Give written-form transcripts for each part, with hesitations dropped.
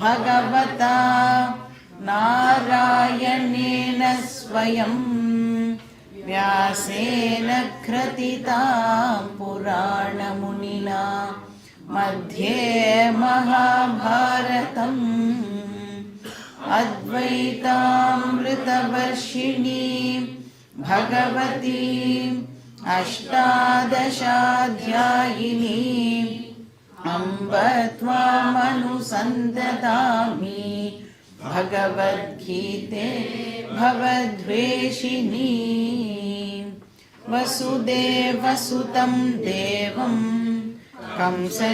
भगवता नारायणेन स्वयं व्यासेन कृतितां पुराणमुनिना मध्ये महाभारतम् अद्वैतामृतवर्षिणीं भगवतीम् अष्टादशाध्यायिनीम् अम्ब त्वामनुसन्दधामि भगवद्गीते भवद्वेषिणी वसुदेवसुतं देवं कंसचाणूरमर्दनं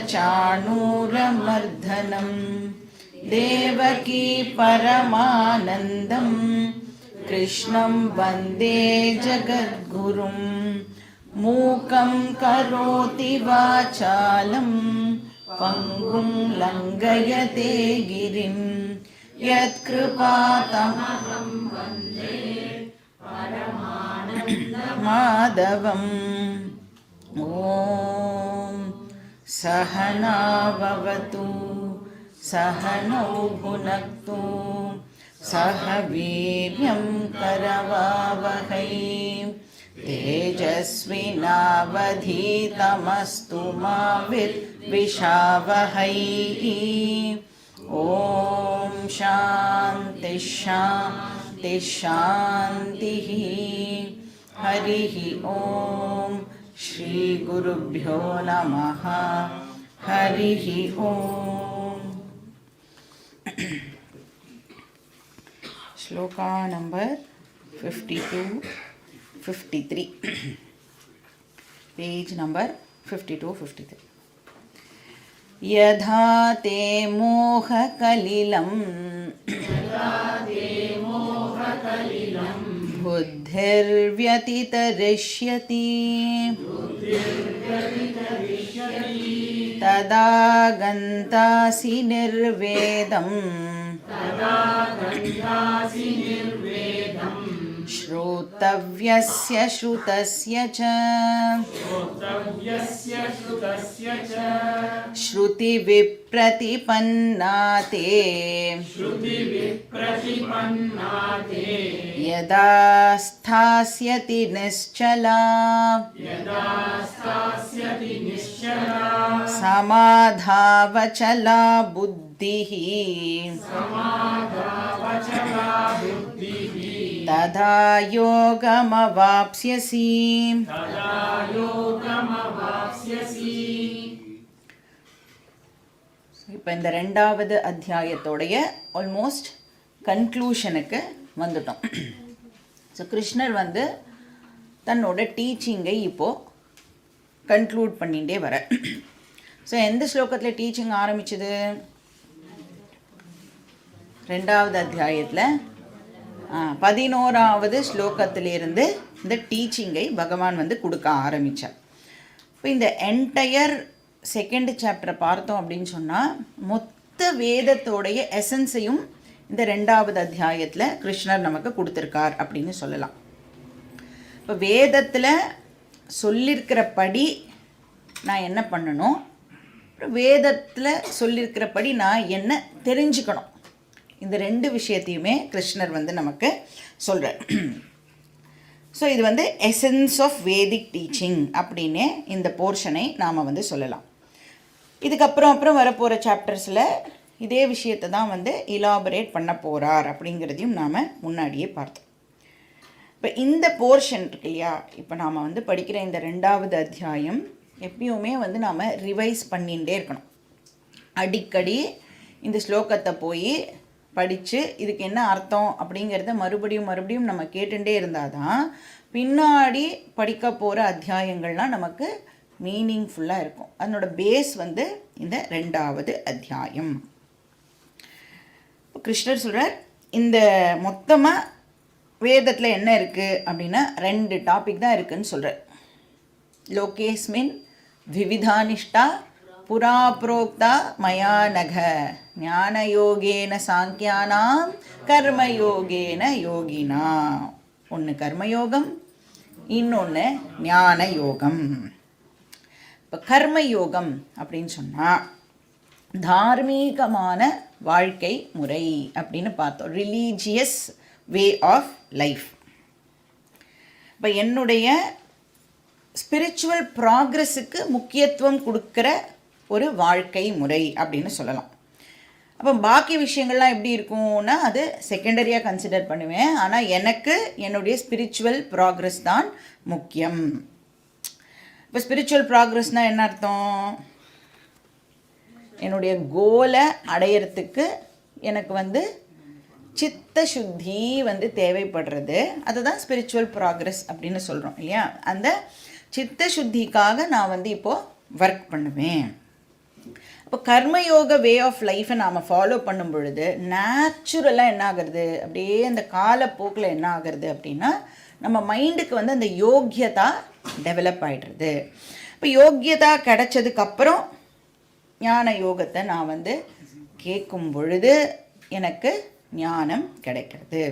देवकी परमानन्दं कृष्णं वन्दे जगद्गुरुं मूकं करोति वाचालं पङ्गुं लङ्घयते गिरिं यत्कृपातमहं वन्दे परमानन्दमाधवम् ॐ सहना भवतु सहनौ भुनक्तु सह वीर्यं करवावहै तेजस्विनावधीतमस्तु मा विद्विषावहै ॐ शान्ति शान्ति शान्तिः हरिः ॐ श्री गुरुभ्यो नमः हरिः ॐ श्लोका नंबर 52-53 पेज नंबर 52-53 यथा ते मोहकलिलं बुद्धिर्व्यतितरिष्यति तदा गन्तासि निर्वेदम् श्रोतव्यस्य श्रुतस्य च श्रुतिविप्रतिपन्ना ते यदा स्थास्यति निश्चला समाधावचला बुद्धिः तदा योगमवाप्स्यसि இப்போ இந்த ரெண்டாவது அத்தியாயத்தோடைய ஆல்மோஸ்ட் கன்க்ளூஷனுக்கு வந்துட்டோம். ஸோ கிருஷ்ணர் வந்து தன்னோட டீச்சிங்கை இப்போது கன்க்ளூட் பண்ணிகிட்டே வர. ஸோ எந்த ஸ்லோகத்தில் டீச்சிங் ஆரம்பிச்சது? ரெண்டாவது அத்தியாயத்தில் 11வது ஸ்லோகத்திலிருந்து இந்த டீச்சிங்கை பகவான் வந்து கொடுக்க ஆரம்பித்தார். இப்போ இந்த என்டையர் செகண்ட் சாப்டரை பார்த்தோம் அப்படின்னு சொன்னால் மொத்த வேதத்தோடைய எசன்ஸையும் இந்த ரெண்டாவது அத்தியாயத்தில் கிருஷ்ணர் நமக்கு கொடுத்துருக்கார் அப்படின்னு சொல்லலாம். இப்போ வேதத்தில் சொல்லியிருக்கிறபடி நான் என்ன பண்ணணும், வேதத்தில் சொல்லியிருக்கிறபடி நான் என்ன தெரிஞ்சுக்கணும், இந்த ரெண்டு விஷயத்தையுமே கிருஷ்ணர் வந்து நமக்கு சொல்கிறார். ஸோ இது வந்து எசன்ஸ் ஆஃப் வேதிக் டீச்சிங் அப்படின்னு இந்த போர்ஷனை நாம் வந்து சொல்லலாம். இதுக்கப்புறம் வரப்போகிற சாப்டர்ஸில் இதே விஷயத்தை தான் வந்து இலாபரேட் பண்ண போகிறார் அப்படிங்கிறதையும் நாம் முன்னாடியே பார்த்தோம். இப்போ இந்த போர்ஷன் இருக்கு இல்லையா, இப்போ நாம் வந்து படிக்கிற இந்த ரெண்டாவது அத்தியாயம் எப்பயுமே வந்து நாம் ரிவைஸ் பண்ணிகிட்டே இருக்கணும். அடிக்கடி இந்த ஸ்லோகத்தை போய் படித்து இதுக்கு என்ன அர்த்தம் அப்படிங்கிறத மறுபடியும் நம்ம கேட்டுகிட்டே இருந்தால் தான் பின்னாடி படிக்க போகிற அத்தியாயங்கள்லாம் நமக்கு மீனிங்ஃபுல்லாக இருக்கும். அதனோட பேஸ் வந்து இந்த ரெண்டாவது அத்தியாயம். இப்போ கிருஷ்ணர் சொல்கிறார், இந்த மொத்தமாக வேதத்தில் என்ன இருக்குது அப்படின்னா 2 டாபிக் தான் இருக்குதுன்னு சொல்கிறார். லோகேஸ்மின் விவிதானிஷ்டா புரா புரோக்தா மயா நக ஞானயோகேன சாங்கியானாம் கர்மயோகேன யோகினா. ஒன்று கர்மயோகம், இன்னொன்று ஞான யோகம். இப்போ கர்மயோகம் அப்படின்னு சொன்னால் தார்மீகமான வாழ்க்கை முறை அப்படின்னு பார்த்தோம். Religious way of life. இப்போ என்னுடைய ஸ்பிரிச்சுவல் ப்ராக்ரஸுக்கு முக்கியத்துவம் கொடுக்குற ஒரு வாழ்க்கை முறை அப்படின்னு சொல்லலாம். அப்போ பாக்கி விஷயங்கள்லாம் எப்படி இருக்கும்னா அது செகண்டரியாக கன்சிடர் பண்ணுவேன். ஆனால் எனக்கு என்னுடைய ஸ்பிரிச்சுவல் ப்ராக்ரஸ் தான் முக்கியம். இப்போ ஸ்பிரிச்சுவல் ப்ராக்ரஸ்னால் என்ன அர்த்தம்? என்னுடைய கோலை அடையிறதுக்கு எனக்கு சித்த சுத்தி தேவைப்படுறது. அதுதான் ஸ்பிரிச்சுவல் ப்ராக்ரஸ் அப்படின்னு சொல்கிறோம் இல்லையா? அந்த சித்த சுத்திக்காக நான் இப்போது ஒர்க் பண்ணுவேன். அப்போ கர்மயோக வே ஆஃப் லைஃப்பை நாம் ஃபாலோ பண்ணும் பொழுது நேச்சுரலாக என்ன ஆகிறது, அப்படியே அந்த காலப்போக்கில் என்ன ஆகிறது அப்படின்னா நம்ம மைண்டுக்கு அந்த யோக்கியதா டெவலப் ஆகிடுறது. இப்போ யோக்கியதா கிடைச்சதுக்கப்புறம் ஞான யோகத்தை நான் கேட்கும் பொழுது எனக்கு ஞானம் கிடைக்கிறது.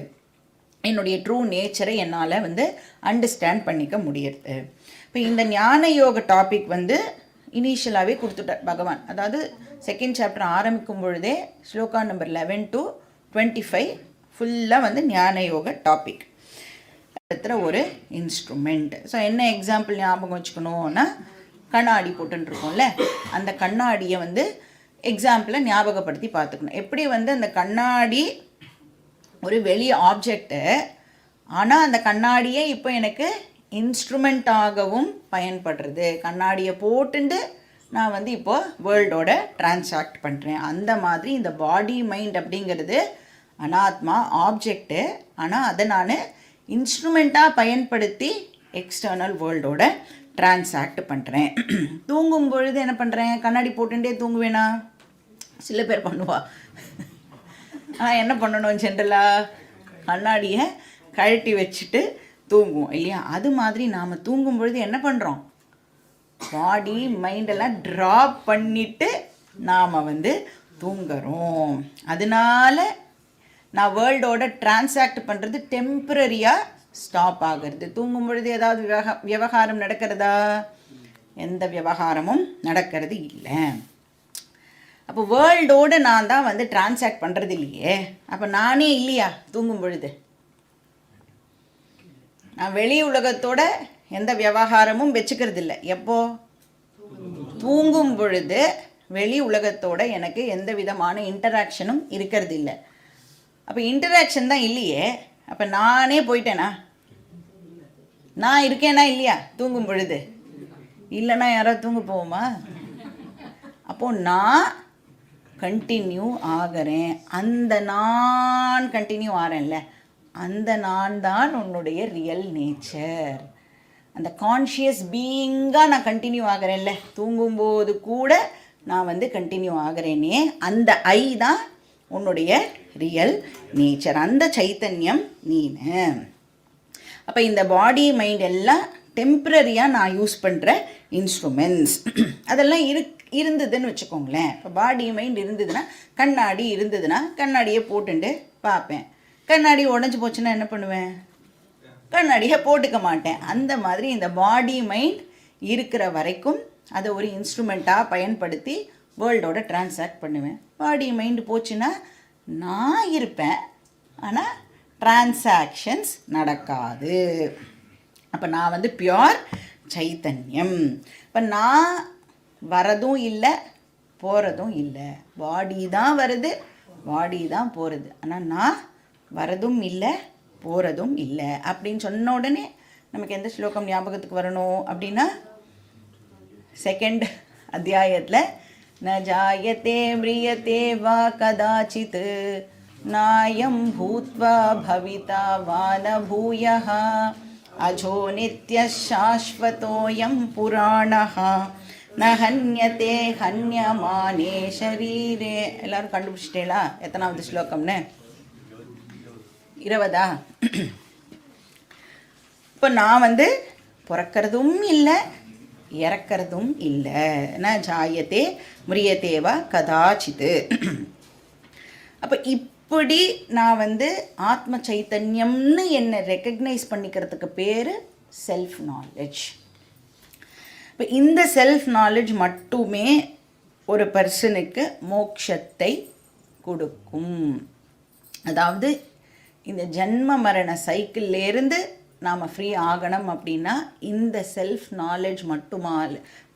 என்னுடைய ட்ரூ நேச்சரை என்னால் அண்டர்ஸ்டாண்ட் பண்ணிக்க முடியுது. இப்போ இந்த ஞான யோக டாபிக் இனிஷியலாகவே கொடுத்துட்டார் பகவான். அதாவது செகண்ட் சாப்டர் ஆரம்பிக்கும் பொழுதே ஸ்லோகா நம்பர் 11 to 25 ஃபுல்லாக ஞான யோக டாபிக். ஒரு இன்ஸ்ட்ருமெண்ட். ஸோ என்ன எக்ஸாம்பிள் ஞாபகம் வச்சுக்கணும்னா, கண்ணாடி போட்டுருக்கோம்ல, அந்த கண்ணாடியை எக்ஸாம்பிளை ஞாபகப்படுத்தி பார்த்துக்கணும். எப்படி அந்த கண்ணாடி ஒரு வெளி ஆப்ஜெக்டு, ஆனால் அந்த கண்ணாடியே இப்போ எனக்கு இன்ஸ்ட்ருமெண்ட்டாகவும் பயன்படுறது. கண்ணாடியை போட்டுண்டு நான் இப்போது வேர்ல்டோட டிரான்சாக்ட் பண்ணுறேன். அந்த மாதிரி இந்த பாடி மைண்ட் அப்படிங்கிறது அனாத்மா ஆப்ஜெக்டு, ஆனால் அதை நான் இன்ஸ்ட்ருமெண்ட்டாக பயன்படுத்தி எக்ஸ்டர்னல் வேர்ல்டோட டிரான்சாக்ட் பண்ணுறேன். தூங்கும் பொழுது என்ன பண்ணுறேன்? கண்ணாடி போட்டுட்டே தூங்குவேனா? சில பேர் பண்ணுவா. ஆனால் என்ன பண்ணணும்? ஜென்ரலாக கண்ணாடியை கழட்டி வச்சுட்டு தூங்குவோம் இல்லையா? அது மாதிரி நாம் தூங்கும் பொழுது என்ன பண்ணுறோம்? பாடி மைண்டெல்லாம் ட்ராப் பண்ணிவிட்டு நாம் தூங்குறோம். அதனால நான் வேர்ல்டோட டிரான்சாக்ட் பண்ணுறது டெம்பரரியாக ஸ்டாப் ஆகிறது. தூங்கும் பொழுது ஏதாவது விவகாரம் நடக்கிறதா? எந்த விவகாரமும் நடக்கிறது இல்லை. அப்போ வேர்ல்டோடு நான் தான் டிரான்சாக்ட் பண்ணுறது இல்லையே. அப்போ நானே இல்லையா தூங்கும் பொழுது? நான் வெளி உலகத்தோட எந்த விவகாரமும் வச்சுக்கிறது இல்லை. எப்போ? தூங்கும் பொழுது வெளி உலகத்தோட எனக்கு எந்த விதமான இன்டராக்ஷனும் இருக்கிறது இல்லை. அப்போ இன்டராக்ஷன் தான் இல்லையே. அப்போ நானே போயிட்டேனா? நான் இருக்கேனா இல்லையா தூங்கும் பொழுது? இல்லைன்னா யாராவது தூங்க போவோமா? அப்போது நான் கண்டினியூ ஆகிறேன். அந்த நான் கண்டினியூ ஆகிறேன்ல, அந்த நான் தான் உன்னுடைய ரியல் நேச்சர். அந்த கான்ஷியஸ் பீயிங்காக நான் கண்டினியூ ஆகிறேன்ல, தூங்கும்போது கூட நான் கண்டினியூ ஆகிறேனே, அந்த ஐ தான் உன்னுடைய ரியல் நேச்சர். அந்த சைத்தன்யம் நீனு. அப்போ இந்த பாடி மைண்ட் எல்லாம் டெம்ப்ரரியாக நான் யூஸ் பண்ணுற இன்ஸ்ட்ருமெண்ட்ஸ். அதெல்லாம் இருந்ததுன்னு வச்சுக்கோங்களேன். இப்போ பாடி மைண்ட் இருந்ததுன்னா, கண்ணாடி இருந்ததுன்னா கண்ணாடியை போட்டுண்டு பார்ப்பேன். கண்ணாடி உடஞ்சி போச்சுன்னா என்ன பண்ணுவேன்? கண்ணாடியை போட்டுக்க மாட்டேன். அந்த மாதிரி இந்த பாடி மைண்ட் இருக்கிற வரைக்கும் அதை ஒரு இன்ஸ்ட்ருமெண்ட்டாக பயன்படுத்தி வேர்ல்டோட டிரான்சாக்ட் பண்ணுவேன். பாடி மைண்டு போச்சுன்னா நான் இருப்பேன், ஆனால் டிரான்சாக்ஷன்ஸ் நடக்காது. அப்போ நான் பியூர் சைத்தன்யம். இப்போ நான் வரதும் இல்லை, போகிறதும் இல்லை. பாடி தான் வருது, பாடி தான் போகிறது. ஆனால் நான் வரதும் இல்லை, போகிறதும் இல்லை அப்படின்னு சொன்ன உடனே நமக்கு எந்த ஸ்லோகம் ஞாபகத்துக்கு வரணும் அப்படின்னா, செகண்ட் அத்தியாயத்தில் ந ஜாயத்தே மிரியத்தே வா கதாச்சித் நாயம் பூத்வா பவிதா வா ந பூயः அஜோ நித்ய சாஸ்வதோயம் புராணः ந ஹன்யதே ஹன்யமானே ஷரீரே. எல்லாரும் கண்டுபிடிச்சிட்டேளா எத்தனாவது ஸ்லோகம்னு? 20. இப்போ நான் பிறக்கிறதும் இல்லை, இறக்கிறதும் இல்லை. ந ஜாயத்தே மிரியத்தேவா கதாச்சித்து. அப்போ இப்படி நான் ஆத்ம சைத்தன்யம்னு என்னை ரெக்கக்னைஸ் பண்ணிக்கிறதுக்கு பேர் செல்ஃப் நாலேஜ். இப்போ இந்த செல்ஃப் நாலேஜ் மட்டுமே ஒரு பர்சனுக்கு மோட்சத்தை கொடுக்கும். அதாவது இந்த ஜென்ம மரண சைக்கிள்லேருந்து நாம் ஃப்ரீ ஆகணும் அப்படின்னா இந்த செல்ஃப் நாலேஜ்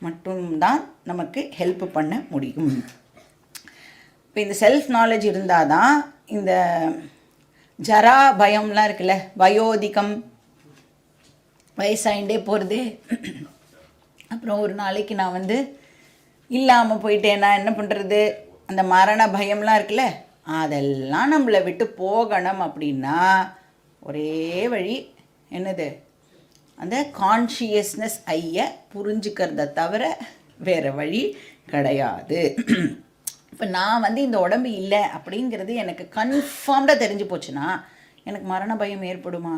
மட்டும்தான் நமக்கு ஹெல்ப் பண்ண முடியும். இப்போ இந்த செல்ஃப் நாலேஜ் இருந்தால் தான் இந்த ஜரா பயம்லாம் இருக்குல்ல, வயோதிகம், வயசாயிண்டே போகிறது, அப்புறம் ஒரு நாளைக்கு நான் வந்து இல்லாமல் போயிட்டேன்னா என்ன பண்ணுறது, அந்த மரண பயம்லாம் இருக்குல்ல, அதெல்லாம் நம்மளை விட்டு போகணும் அப்படின்னா ஒரே வழி என்னது, அந்த கான்ஷியஸ்னஸ் ஐயை புரிஞ்சுக்கிறத தவிர வேறு வழி கிடையாது. இப்போ நான் வந்து இந்த உடம்பு இல்லை அப்படிங்கிறது எனக்கு கன்ஃபார்ம்டாக தெரிஞ்சு போச்சுன்னா எனக்கு மரண பயம் ஏற்படுமா?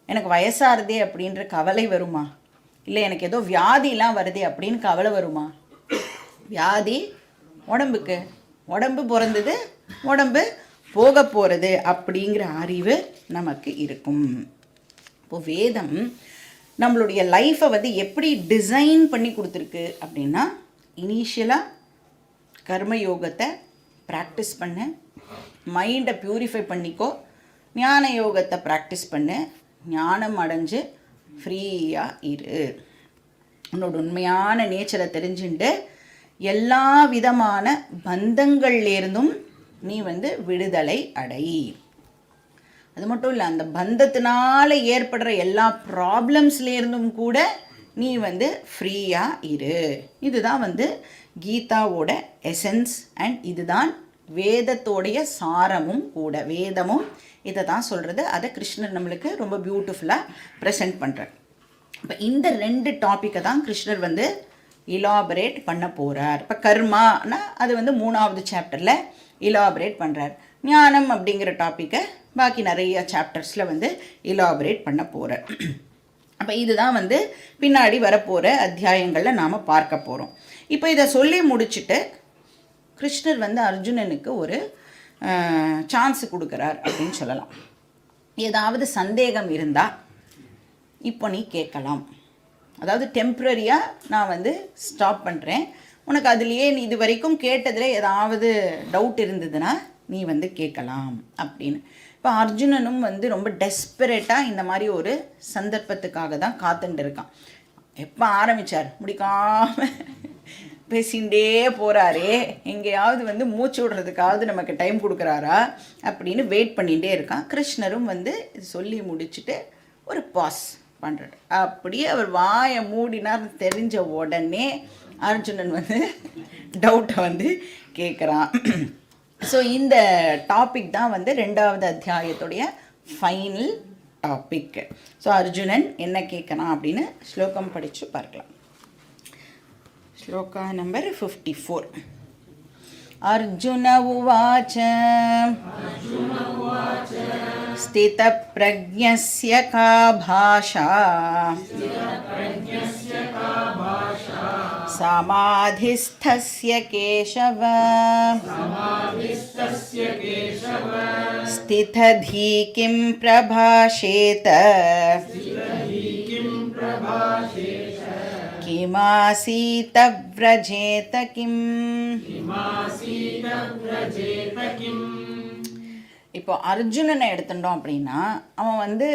எனக்கு வயசாகிறதே அப்படின்ற கவலை வருமா? இல்லை எனக்கு ஏதோ வியாதிலாம் வருதே அப்படின்னு கவலை வருமா? வியாதி உடம்புக்கு, உடம்பு பிறந்தது, உடம்பு போக போகிறது அப்படிங்கிற அறிவு நமக்கு இருக்கும். இப்போது வேதம் நம்மளுடைய லைஃப்பை வந்து எப்படி டிசைன் பண்ணி கொடுத்துருக்கு அப்படின்னா, இனிஷியலாக கர்மயோகத்தை ப்ராக்டிஸ் பண்ணு, மைண்டை ப்யூரிஃபை பண்ணிக்கோ, ஞான யோகத்தை ப்ராக்டிஸ் பண்ணு, ஞானம் அடைஞ்சு ஃப்ரீயாக இரு, உன்னோட உண்மையான நேச்சரை தெரிஞ்சுட்டு எல்லா விதமான பந்தங்கள்லேருந்தும் நீ வந்து விடுதலை அடை. அது மட்டும் இல்லை, அந்த பந்தத்தினால ஏற்படுற எல்லா ப்ராப்ளம்ஸ்லேருந்தும் கூட நீ வந்து ஃப்ரீயாக இரு. இதுதான் வந்து கீதாவோட எசன்ஸ் அண்ட் இதுதான் வேதத்தோடைய சாரமும் கூட. வேதமும் இதை தான் சொல்கிறது. அதை கிருஷ்ணர் நம்மளுக்கு ரொம்ப பியூட்டிஃபுல்லாக ப்ரெசென்ட் பண்ணுறார். இப்போ இந்த 2 டாப்பிக்கை தான் கிருஷ்ணர் வந்து இலாபரேட் பண்ண போகிறார். இப்போ கர்மானா அது வந்து 3வது சாப்டரில் இலாபரேட் பண்ணுறார். ஞானம் அப்படிங்கிற டாப்பிக்கை பாக்கி நிறைய சாப்டர்ஸில் வந்து இலாபரேட் பண்ண போகிறார். அப்போ இதுதான் வந்து பின்னாடி வரப்போகிற அத்தியாயங்களில் நாம் பார்க்க போகிறோம். இப்போ இதை சொல்லி முடிச்சுட்டு கிருஷ்ணர் வந்து அர்ஜுனனுக்கு ஒரு சான்ஸ் கொடுக்குறார் அப்படின்னு சொல்லலாம். ஏதாவது சந்தேகம் இருந்தால் இப்போ நீ கேட்கலாம். அதாவது டெம்ப்ரரியாக நான் வந்து ஸ்டாப் பண்ணுறேன், உனக்கு அதுலேயே நீ இது வரைக்கும் கேட்டதில் ஏதாவது டவுட் இருந்ததுன்னா நீ வந்து கேட்கலாம் அப்படின்னு. இப்போ அர்ஜுனனும் வந்து ரொம்ப டெஸ்பரேட்டாக இந்த மாதிரி ஒரு சந்தர்ப்பத்துக்காக தான் காத்துட்டு இருக்கான். எப்போ ஆரம்பித்தார் முடிக்காமல் பேசிகிட்டே போகிறாரே, எங்கேயாவது வந்து மூச்சு விடுறதுக்காவது நமக்கு டைம் கொடுக்குறாரா அப்படின்னு வெயிட் பண்ணிகிட்டே இருக்கான். கிருஷ்ணரும் வந்து சொல்லி முடிச்சுட்டு ஒரு பாஸ் பண்ணுறாரு. அப்படியே அவர் வாயை மூடினார் தெரிஞ்ச உடனே அர்ஜுனன் வந்து டவுட்டை வந்து கேட்குறான். ஸோ இந்த டாபிக் தான் வந்து 2வது அத்தியாயத்துடைய ஃபைனல் டாபிக். ஸோ அர்ஜுனன் என்ன கேட்குறான் அப்படின்னு ஸ்லோகம் படித்து பார்க்கலாம். ஸ்லோகா நம்பர் 54. அர்ஜுன உவாச்ச ஸ்திதப்ரஜ்ஞஸ்ய கா பாஷா சமாதிஸ்தஸ்ய கேசவ ஸ்திததீ கிம் பிரபாஷேத கிமாசீத வ்ரஜேத கிம். இப்போ அர்ஜுனனை எடுத்துட்டோம் அப்படின்னா அவன் வந்து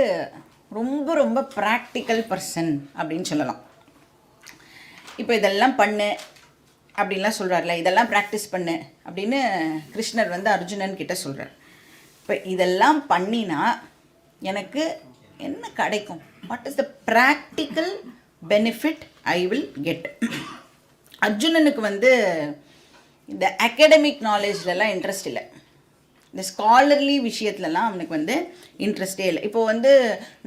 ரொம்ப ரொம்ப ப்ராக்டிக்கல் பர்சன் அப்படின்னு சொல்லலாம். இப்போ இதெல்லாம் பண்ணு அப்படின்லாம் சொல்கிறார்ல, இதெல்லாம் ப்ராக்டிஸ் பண்ணு அப்படின்னு கிருஷ்ணர் வந்து அர்ஜுனன் கிட்ட சொல்கிறார். இப்போ இதெல்லாம் பண்ணினா எனக்கு என்ன கிடைக்கும், what is the practical benefit I will get. அர்ஜுனனுக்கு வந்து இந்த அகாடமிக் நாலேஜ்லலாம் இன்ட்ரெஸ்ட் இல்லை, இந்த ஸ்காலர்லி விஷயத்துலலாம் அவனுக்கு வந்து இன்ட்ரெஸ்டே இல்லை. இப்போது வந்து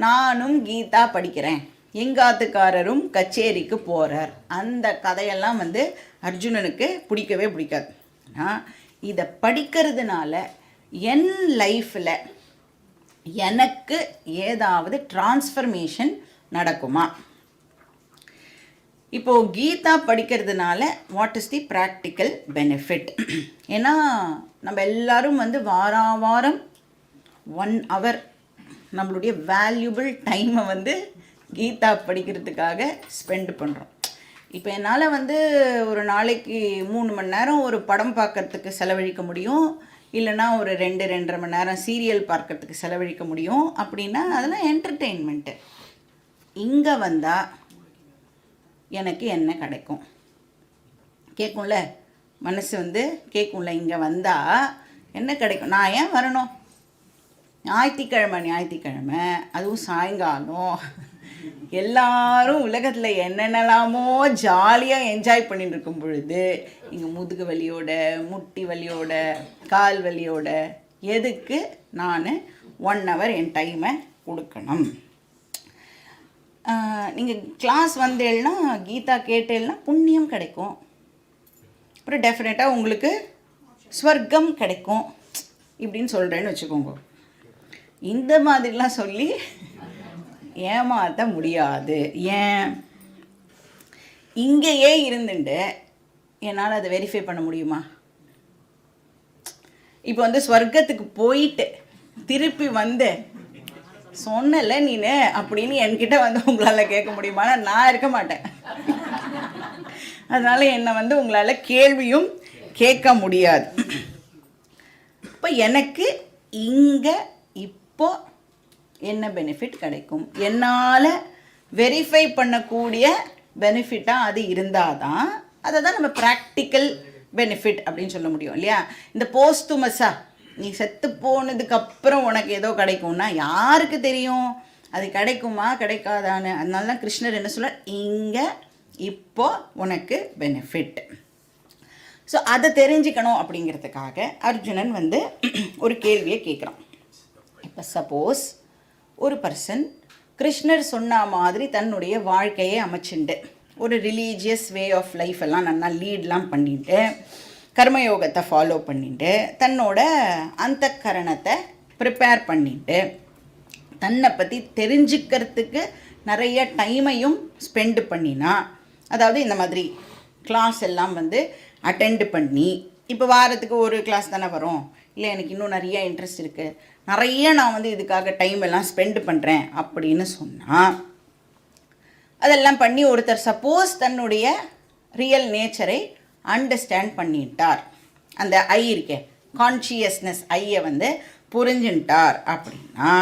நானும் கீதா படிக்கிறேன், எங்காத்துக்காரரும் கச்சேரிக்கு போகிறார், அந்த கதையெல்லாம் வந்து அர்ஜுனனுக்கு பிடிக்கவே பிடிக்காது. ஆனால் இதை படிக்கிறதுனால என் லைஃப்பில் எனக்கு ஏதாவது டிரான்ஸ்ஃபர்மேஷன் நடக்குமா? இப்போது கீதா படிக்கிறதுனால what is the practical benefit? ஏன்னா நம்ம எல்லோரும் வந்து வாரம் 1 hour நம்மளுடைய வேல்யூபிள் டைமை வந்து கீதா படிக்கிறதுக்காக ஸ்பெண்ட் பண்ணுறோம். இப்போ என்னால் வந்து ஒரு நாளைக்கு 3 மணி நேரம் ஒரு படம் பார்க்கறதுக்கு செலவழிக்க முடியும், இல்லைனா ஒரு 2-2.5 மணி நேரம் சீரியல் பார்க்கறதுக்கு செலவழிக்க முடியும். அப்படின்னா அதெல்லாம் என்டர்டெயின்மெண்ட்டு. இங்கே வந்தால் எனக்கு என்ன கிடைக்கும் கேட்கும்ல, மனசு வந்து கேட்கும்ல. இங்கே வந்தால் என்ன கிடைக்கும், நான் ஏன் வரணும்? ஞாயிற்றுக்கிழமை அதுவும் சாயங்காலம் எல்லாரும் உலகத்தில் என்னென்னலாமோ ஜாலியாக என்ஜாய் பண்ணிட்டு இருக்கும் பொழுது இங்கே முதுகு வலியோட, முட்டி வலியோட, கால் வலியோட எதுக்கு நான் 1 hour என் டைமை கொடுக்கணும்? நீங்கள் கிளாஸ் வந்தேன்னா, கீதா கேட்டேன்னா புண்ணியம் கிடைக்கும். அப்புறம் டெஃபினட்டாக உங்களுக்கு ஸ்வர்க்கம் கிடைக்கும் இப்படின்னு சொல்கிறேன்னு வச்சுக்கோங்க. இந்த மாதிரிலாம் சொல்லி ஏமாற்ற முடியாது. ஏன்? இங்கேயே இருந்துட்டு என்னால் அதை வெரிஃபை பண்ண முடியுமா? இப்போ வந்து ஸ்வர்க்கத்துக்கு போயிட்டு திருப்பி வந்து சொன்னல நீனு அப்படின்னு என்கிட்ட வந்து உங்களால் கேட்க முடியுமானா நான் இருக்க மாட்டேன். அதனால் என்னை வந்து உங்களால் கேள்வியும் கேட்க முடியாது. இப்போ எனக்கு இங்கே இப்போ என்ன பெனிஃபிட் கிடைக்கும், என்னால் வெரிஃபை பண்ணக்கூடிய பெனிஃபிட்டாக அது இருந்தால் தான் அதை தான் நம்ம ப்ராக்டிக்கல் பெனிஃபிட் அப்படின்னு சொல்ல முடியும் இல்லையா? இந்த போஸ்துமஸாக நீ செத்து போனதுக்கப்புறம் உனக்கு ஏதோ கிடைக்கும்னா யாருக்கு தெரியும் அது கிடைக்குமா கிடைக்காதான்னு? அதனால தான் கிருஷ்ணர் என்ன சொல்ல, இங்கே இப்போ உனக்கு பெனிஃபிட். ஸோ அதை தெரிஞ்சுக்கணும் அப்படிங்கிறதுக்காக அர்ஜுனன் வந்து ஒரு கேள்வியை கேட்குறான். இப்போ சப்போஸ் ஒரு பர்சன் கிருஷ்ணர் சொன்ன மாதிரி தன்னுடைய வாழ்க்கையை அமைச்சுண்டு ஒரு ரிலீஜியஸ் வே ஆஃப் லைஃப் எல்லாம் நல்லா லீட்லாம் பண்ணிட்டு கர்மயோகத்தை ஃபாலோ பண்ணிட்டு தன்னோட அந்தக்கரணத்தை ப்ரிப்பேர் பண்ணிட்டு தன்னை பற்றி தெரிஞ்சுக்கிறதுக்கு நிறைய டைமையும் ஸ்பெண்டு பண்ணினா, அதாவது இந்த மாதிரி கிளாஸ் எல்லாம் வந்து அட்டெண்ட் பண்ணி, இப்போ வாரத்துக்கு ஒரு கிளாஸ் தானே வரும், இல்லை எனக்கு இன்னும் நிறைய இன்ட்ரெஸ்ட் இருக்குது, நிறைய நான் வந்து இதுக்காக டைம் எல்லாம் ஸ்பெண்ட் பண்ணுறேன் அப்படின்னு சொன்னால், அதெல்லாம் பண்ணி ஒருத்தர் சப்போஸ் தன்னுடைய ரியல் நேச்சரை அண்டர்ஸ்டாண்ட் பண்ணிட்டார், அந்த ஐ இருக்கே கான்ஷியஸ்னஸ் ஐயை வந்து புரிஞ்சுட்டார் அப்படின்னா,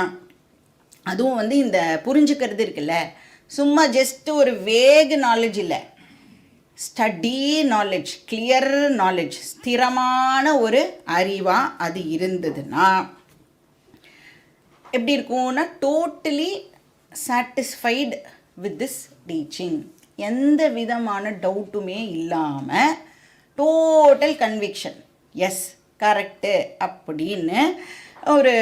அதுவும் வந்து இந்த புரிஞ்சுக்கிறது இருக்குல்ல, சும்மா ஜஸ்ட் ஒரு வேகு நாலேஜ் இல்லை, ஸ்டடி நாலேஜ், கிளியர் நாலேஜ், ஸ்திரமான ஒரு அறிவாக அது இருந்ததுன்னா எப்படி இருக்கும்னா, totally satisfied with this teaching, எந்த விதமான டவுட்டுமே இல்லாமல் டோட்டல் கன்விக்ஷன், எஸ் கரெக்டு அப்படின்னு ஒரு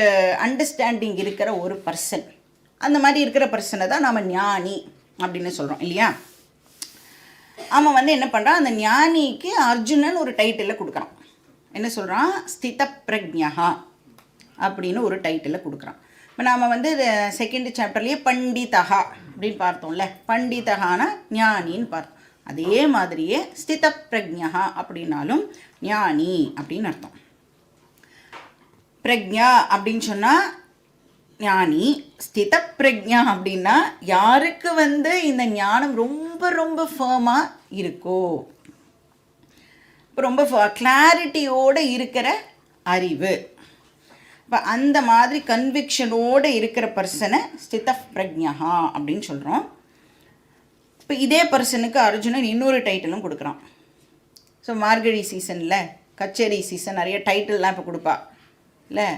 அண்டர்ஸ்டாண்டிங் இருக்கிற ஒரு பர்சன், அந்த மாதிரி இருக்கிற பர்சனை தான் நாம் ஞானி அப்படின்னு சொல்கிறோம் இல்லையா? அவன் வந்து என்ன பண்ணுறான், அந்த ஞானிக்கு அர்ஜுனன் ஒரு டைட்டிலை கொடுக்குறான். என்ன சொல்கிறான், ஸ்தித பிரக்ஞா அப்படின்னு ஒரு டைட்டிலை கொடுக்குறான். இப்போ நாம் வந்து செகண்ட் சாப்டர்லேயே பண்டிதகா அப்படின்னு பார்த்தோம்ல, பண்டிதகான ஞானின்னு பார்த்தோம். அதே மாதிரியே ஸ்தித பிரக்ஞா அப்படின்னாலும் ஞானி அப்படின்னு அர்த்தம். பிரக்ஞா அப்படின்னு சொன்னால் ஞானி, ஸ்தித பிரக்ஞா அப்படின்னா யாருக்கு வந்து இந்த ஞானம் ரொம்ப ரொம்ப ஃபர்மாக இருக்கோ, ரொம்ப கிளாரிட்டியோடு இருக்கிற அறிவு, இப்போ அந்த மாதிரி கன்விக்ஷனோடு இருக்கிற பர்சனை ஸ்தித பிரக்ஞா அப்படின்னு சொல்கிறோம். இப்போ இதே பர்சனுக்கு அர்ஜுனன் இன்னொரு டைட்டிலும் கொடுக்குறான். ஸோ மார்கழி சீசனில், கச்சேரி சீசன் நிறைய டைட்டில்லாம் இப்போ கொடுப்பா இல்லை,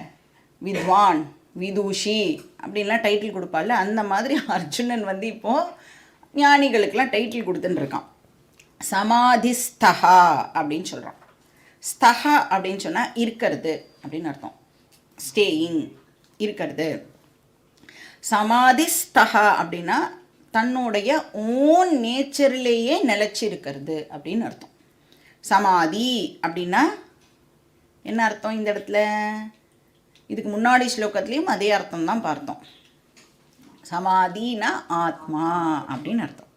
வித்வான், விதூஷி அப்படின்லாம் டைட்டில் கொடுப்பாள். அந்த மாதிரி அர்ஜுனன் வந்து இப்போது ஞானிகளுக்கெல்லாம் டைட்டில் கொடுத்துட்டுருக்கான். சமாதிஸ்தஹா அப்படின்னு சொல்கிறான். ஸ்தஹா அப்படின்னு சொன்னால் இருக்கிறது அப்படின்னு அர்த்தம், ஸ்டேயிங், இருக்கிறது. சமாதிஸ்தஹா அப்படின்னா தன்னுடைய ஓன் நேச்சர்லேயே நிலச்சி இருக்கிறது அப்படின்னு அர்த்தம். சமாதி அப்படின்னா என்ன அர்த்தம் இந்த இடத்துல? இதுக்கு முன்னாடி ஸ்லோகத்துலேயும் அதே அர்த்தம் தான் பார்த்தோம். சமாதினா ஆத்மா அப்படின்னு அர்த்தம்.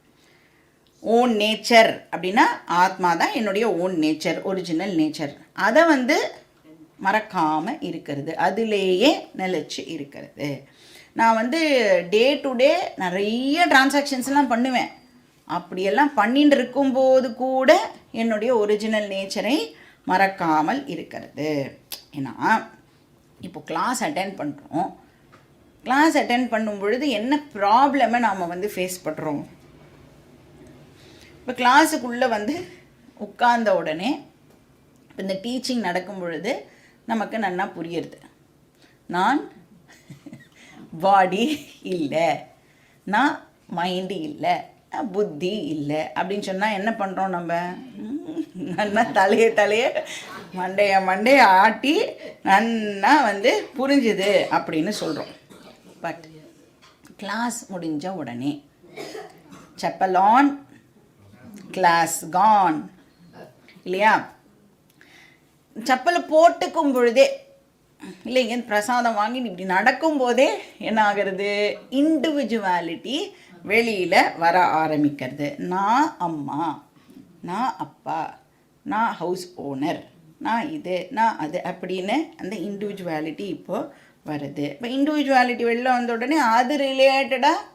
ஓன் நேச்சர் அப்படின்னா ஆத்மா தான் என்னுடைய ஓன் நேச்சர், ஒரிஜினல் நேச்சர். அதை வந்து மறக்காமல் இருக்கிறது, அதிலேயே நிலச்சி இருக்கிறது. நான் வந்து டே டு டே நிறைய டிரான்சாக்ஷன்ஸ்லாம் பண்ணுவேன், அப்படியெல்லாம் பண்ணிட்டு இருக்கும்போது கூட என்னுடைய ஒரிஜினல் நேச்சரை மறக்காமல் இருக்கிறது. ஏன்னா இப்போ கிளாஸ் அட்டென்ட் பண்ணுறோம். கிளாஸ் அட்டென்ட் பண்ணும் பொழுது என்ன ப்ராப்ளமை நாம் வந்து ஃபேஸ் பண்ணுறோம்? இப்போ கிளாஸுக்குள்ளே வந்து உட்கார்ந்த உடனே இப்போ இந்த டீச்சிங் நடக்கும் பொழுது நமக்கு நல்லா புரியுறது, நான் பாடி இல்லை, நான் மைண்டு இல்லை, புத்தி இல்லை அப்படின்னு சொன்னால் என்ன பண்ணுறோம்? நம்ம நல்லா தலையை மண்டையை ஆட்டி நல்லா வந்து புரிஞ்சுது அப்படின்னு சொல்கிறோம். பட் கிளாஸ் முடிஞ்ச உடனே செப்பல் ஆன், கிளாஸ் கான் இல்லையா? செப்பலை போட்டுக்கும் பொழுதே இல்லைங்க, பிரசாதம் வாங்கி இப்படி நடக்கும்போதே என்ன ஆகிறது? இண்டிவிஜுவாலிட்டி வெளியில் வர ஆரம்பிக்கிறது. நான் அம்மா, நான் அப்பா, நான் ஹவுஸ் ஓனர், நான் இது, நான் அது அப்படின்னு அந்த இண்டிவிஜுவாலிட்டி இப்போது வருது. இப்போ இண்டிவிஜுவாலிட்டி வெளில வந்த உடனே அது ரிலேட்டடாக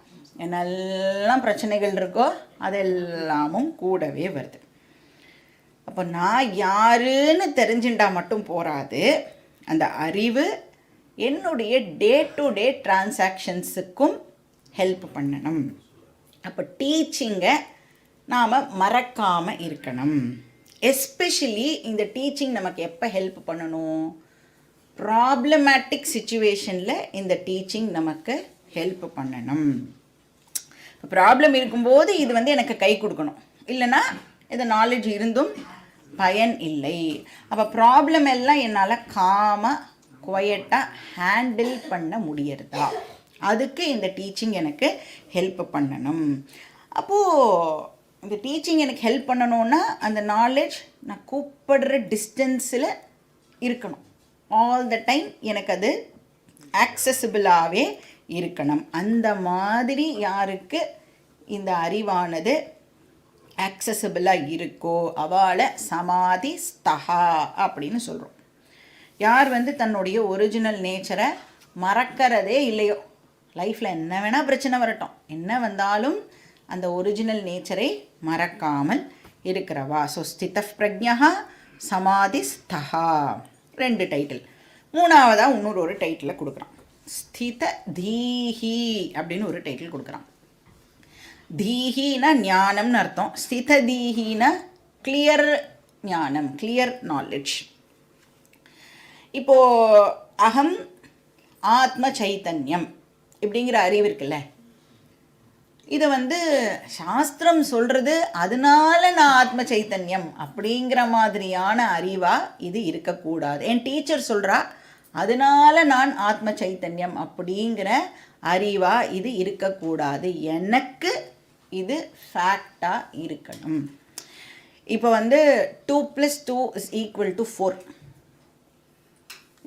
என்னெல்லாம் பிரச்சனைகள் இருக்கோ அதெல்லாமும் கூடவே வருது. அப்போ நான் யாருன்னு தெரிஞ்சுட்டா மட்டும் போராது, அந்த அறிவு என்னுடைய டே டு டே டிரான்சாக்ஷன்ஸுக்கும் ஹெல்ப் பண்ணணும். அப்போ டீச்சிங்கை நாம் மறக்காமல் இருக்கணும். எஸ்பெஷலி இந்த டீச்சிங் நமக்கு எப்போ ஹெல்ப் பண்ணணும்? ப்ராப்ளமேட்டிக் சுச்சுவேஷனில் இந்த டீச்சிங் நமக்கு ஹெல்ப் பண்ணணும். ப்ராப்ளம் இருக்கும்போது இது வந்து எனக்கு கை கொடுக்கணும், இல்லைன்னா இந்த நாலேஜ் இருந்தும் பயன் இல்லை. அப்போ ப்ராப்ளம் எல்லாம் என்னால் காமாக குவையட்டாக ஹேண்டில் பண்ண முடியறதா? அதுக்கு இந்த டீச்சிங் எனக்கு ஹெல்ப் பண்ணணும். அப்போது இந்த டீச்சிங் எனக்கு ஹெல்ப் பண்ணணுன்னா அந்த நாலேஜ் நான் கூப்பிடுற டிஸ்டன்ஸில் இருக்கணும். ஆல் த டைம் எனக்கு அது ஆக்சசிபிளாகவே இருக்கணும். அந்த மாதிரி யாருக்கு இந்த அறிவானது ஆக்சசிபிளாக இருக்கோ அவளை சமாதி ஸ்தஹா அப்படின்னு சொல்கிறோம். யார் வந்து தன்னுடைய ஒரிஜினல் நேச்சரை மறக்கிறதே இல்லையோ, லைஃப்பில் என்ன வேணால் பிரச்சனை வரட்டும், என்ன வந்தாலும் அந்த ஒரிஜினல் நேச்சரை மறக்காமல் இருக்கிறவா. ஸோ ஸ்தித பிரஜ்ஞா சமாதி ஸ்தஹா 2 டைட்டில். மூணாவதாக இன்னொரு டைட்டிலை கொடுக்குறான். ஸ்தித தீஹி அப்படின்னு ஒரு டைட்டில் கொடுக்குறான். தீஹினா ஞானம்னு அர்த்தம். ஸ்தித தீஹினா கிளியர் ஞானம், கிளியர் நாலேஜ். இப்போது அகம் ஆத்ம சைத்தன்யம் இப்படிங்கிற அறிவு இருக்குல்ல, இதை வந்து சாஸ்திரம் சொல்கிறது அதனால நான் ஆத்ம சைத்தன்யம் அப்படிங்கிற மாதிரியான அறிவாக இது இருக்கக்கூடாது. என் டீச்சர் சொல்கிறா அதனால நான் ஆத்ம சைத்தன்யம் அப்படிங்கிற அறிவாக இது இருக்கக்கூடாது. எனக்கு இது ஃபேக்டாக இருக்கணும். இப்போ வந்து 2 + 2 = 4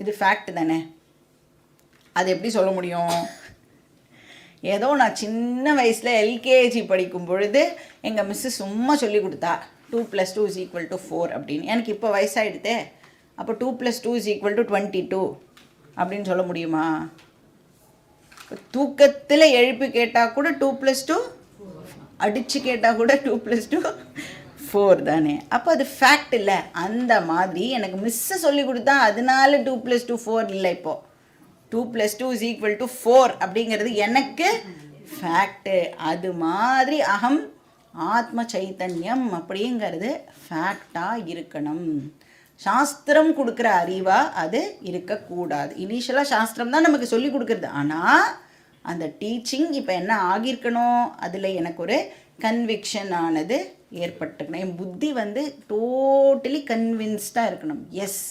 இது ஃபேக்ட் தானே? அது எப்படி சொல்ல முடியும்? ஏதோ நான் சின்ன வயசில் எல்கேஜி படிக்கும் பொழுது எங்கள் மிஸ்ஸு சும்மா சொல்லி கொடுத்தா 2 + 2 = 4 அப்படின்னு. எனக்கு இப்போ வயசாகிடுதே, அப்போ 2 + 2 = 22 அப்படின்னு சொல்ல முடியுமா? தூக்கத்தில் எழுப்பி கேட்டால் கூட 2 + 2, அடித்து கேட்டால் கூட 2 + 2 4 தானே. அப்போ அது ஃபேக்ட் இல்லை. அந்த மாதிரி எனக்கு மிஸ்ஸை சொல்லி கொடுத்தா அதனால 2 + 2 4 இல்லை. இப்போது 2 + 2 = 4 அப்படிங்கிறது எனக்கு ஃபேக்டு. அது மாதிரி அகம் ஆத்ம சைத்தன்யம் அப்படிங்கிறது ஃபேக்டாக இருக்கணும். சாஸ்திரம் கொடுக்குற அறிவாக அது இருக்கக்கூடாது. இனிஷியலாக சாஸ்திரம் தான் நமக்கு சொல்லி கொடுக்குறது. ஆனால் அந்த டீச்சிங் இப்போ என்ன ஆகியிருக்கணும்? அதில் எனக்கு ஒரு கன்விக்ஷன் ஆனது ஏற்பட்டுக்கணும். என் புத்தி வந்து டோட்டலி கன்வின்ஸ்டாக இருக்கணும். எஸ்,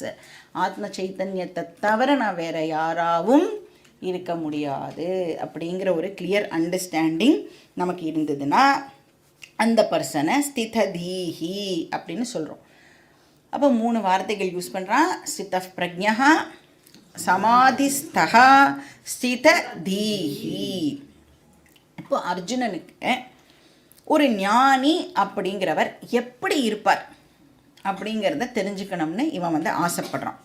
ஆத்ம சைத்தன்யத்தை தவிர நான் வேறு யாராவும் இருக்க முடியாது அப்படிங்கிற ஒரு கிளியர் அண்டர்ஸ்டாண்டிங் நமக்கு இருந்ததுன்னா அந்த பர்சனை ஸ்திததீஹி அப்படின்னு சொல்கிறோம். அப்போ 3 வார்த்தைகள் யூஸ் பண்ணுறான். ஸ்தித பிரஜ்ஞா, சமாதிஸ்தஹா, ஸ்திததீஹி. இப்போ அர்ஜுனனுக்கு ஒரு ஞானி அப்படிங்கிறவர் எப்படி இருப்பார் அப்படிங்கிறத தெரிஞ்சுக்கணும்னு இவன் வந்து ஆசைப்படுறான்.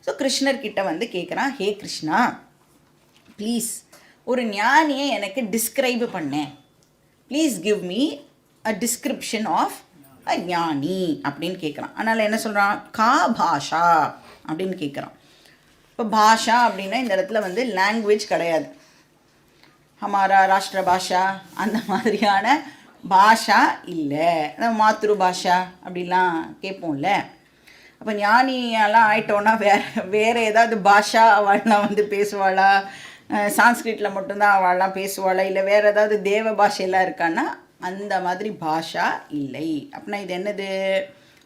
ஸோ கிருஷ்ணர்கிட்ட வந்து கேட்குறான், ஹே கிருஷ்ணா, ப்ளீஸ் ஒரு ஞானியை எனக்கு டிஸ்கிரைப் பண்ணேன், please give me a description of a ஞானி அப்படின்னு கேட்குறான். அதனால் என்ன சொல்கிறான், கா பாஷா அப்படின்னு கேட்குறான். இப்போ பாஷா அப்படின்னா இந்த இடத்துல வந்து லாங்குவேஜ் கிடையாது, ஹமாரா ராஷ்டிர பாஷா அந்த மாதிரியான பாஷா இல்லை. மாத்ரு பாஷா அப்படிலாம் கேட்போம்ல. அப்போ ஞானியெல்லாம் ஆயிட்டோன்னா வேறு ஏதாவது பாஷா அவள்லாம் வந்து பேசுவாளா, சான்ஸ்கிரிட்டில் மட்டும்தான் அவள்லாம் பேசுவாளா, இல்லை வேறு ஏதாவது தேவ பாஷையெல்லாம் இருக்கான்னா அந்த மாதிரி பாஷா இல்லை. அப்படின்னா இது என்னது,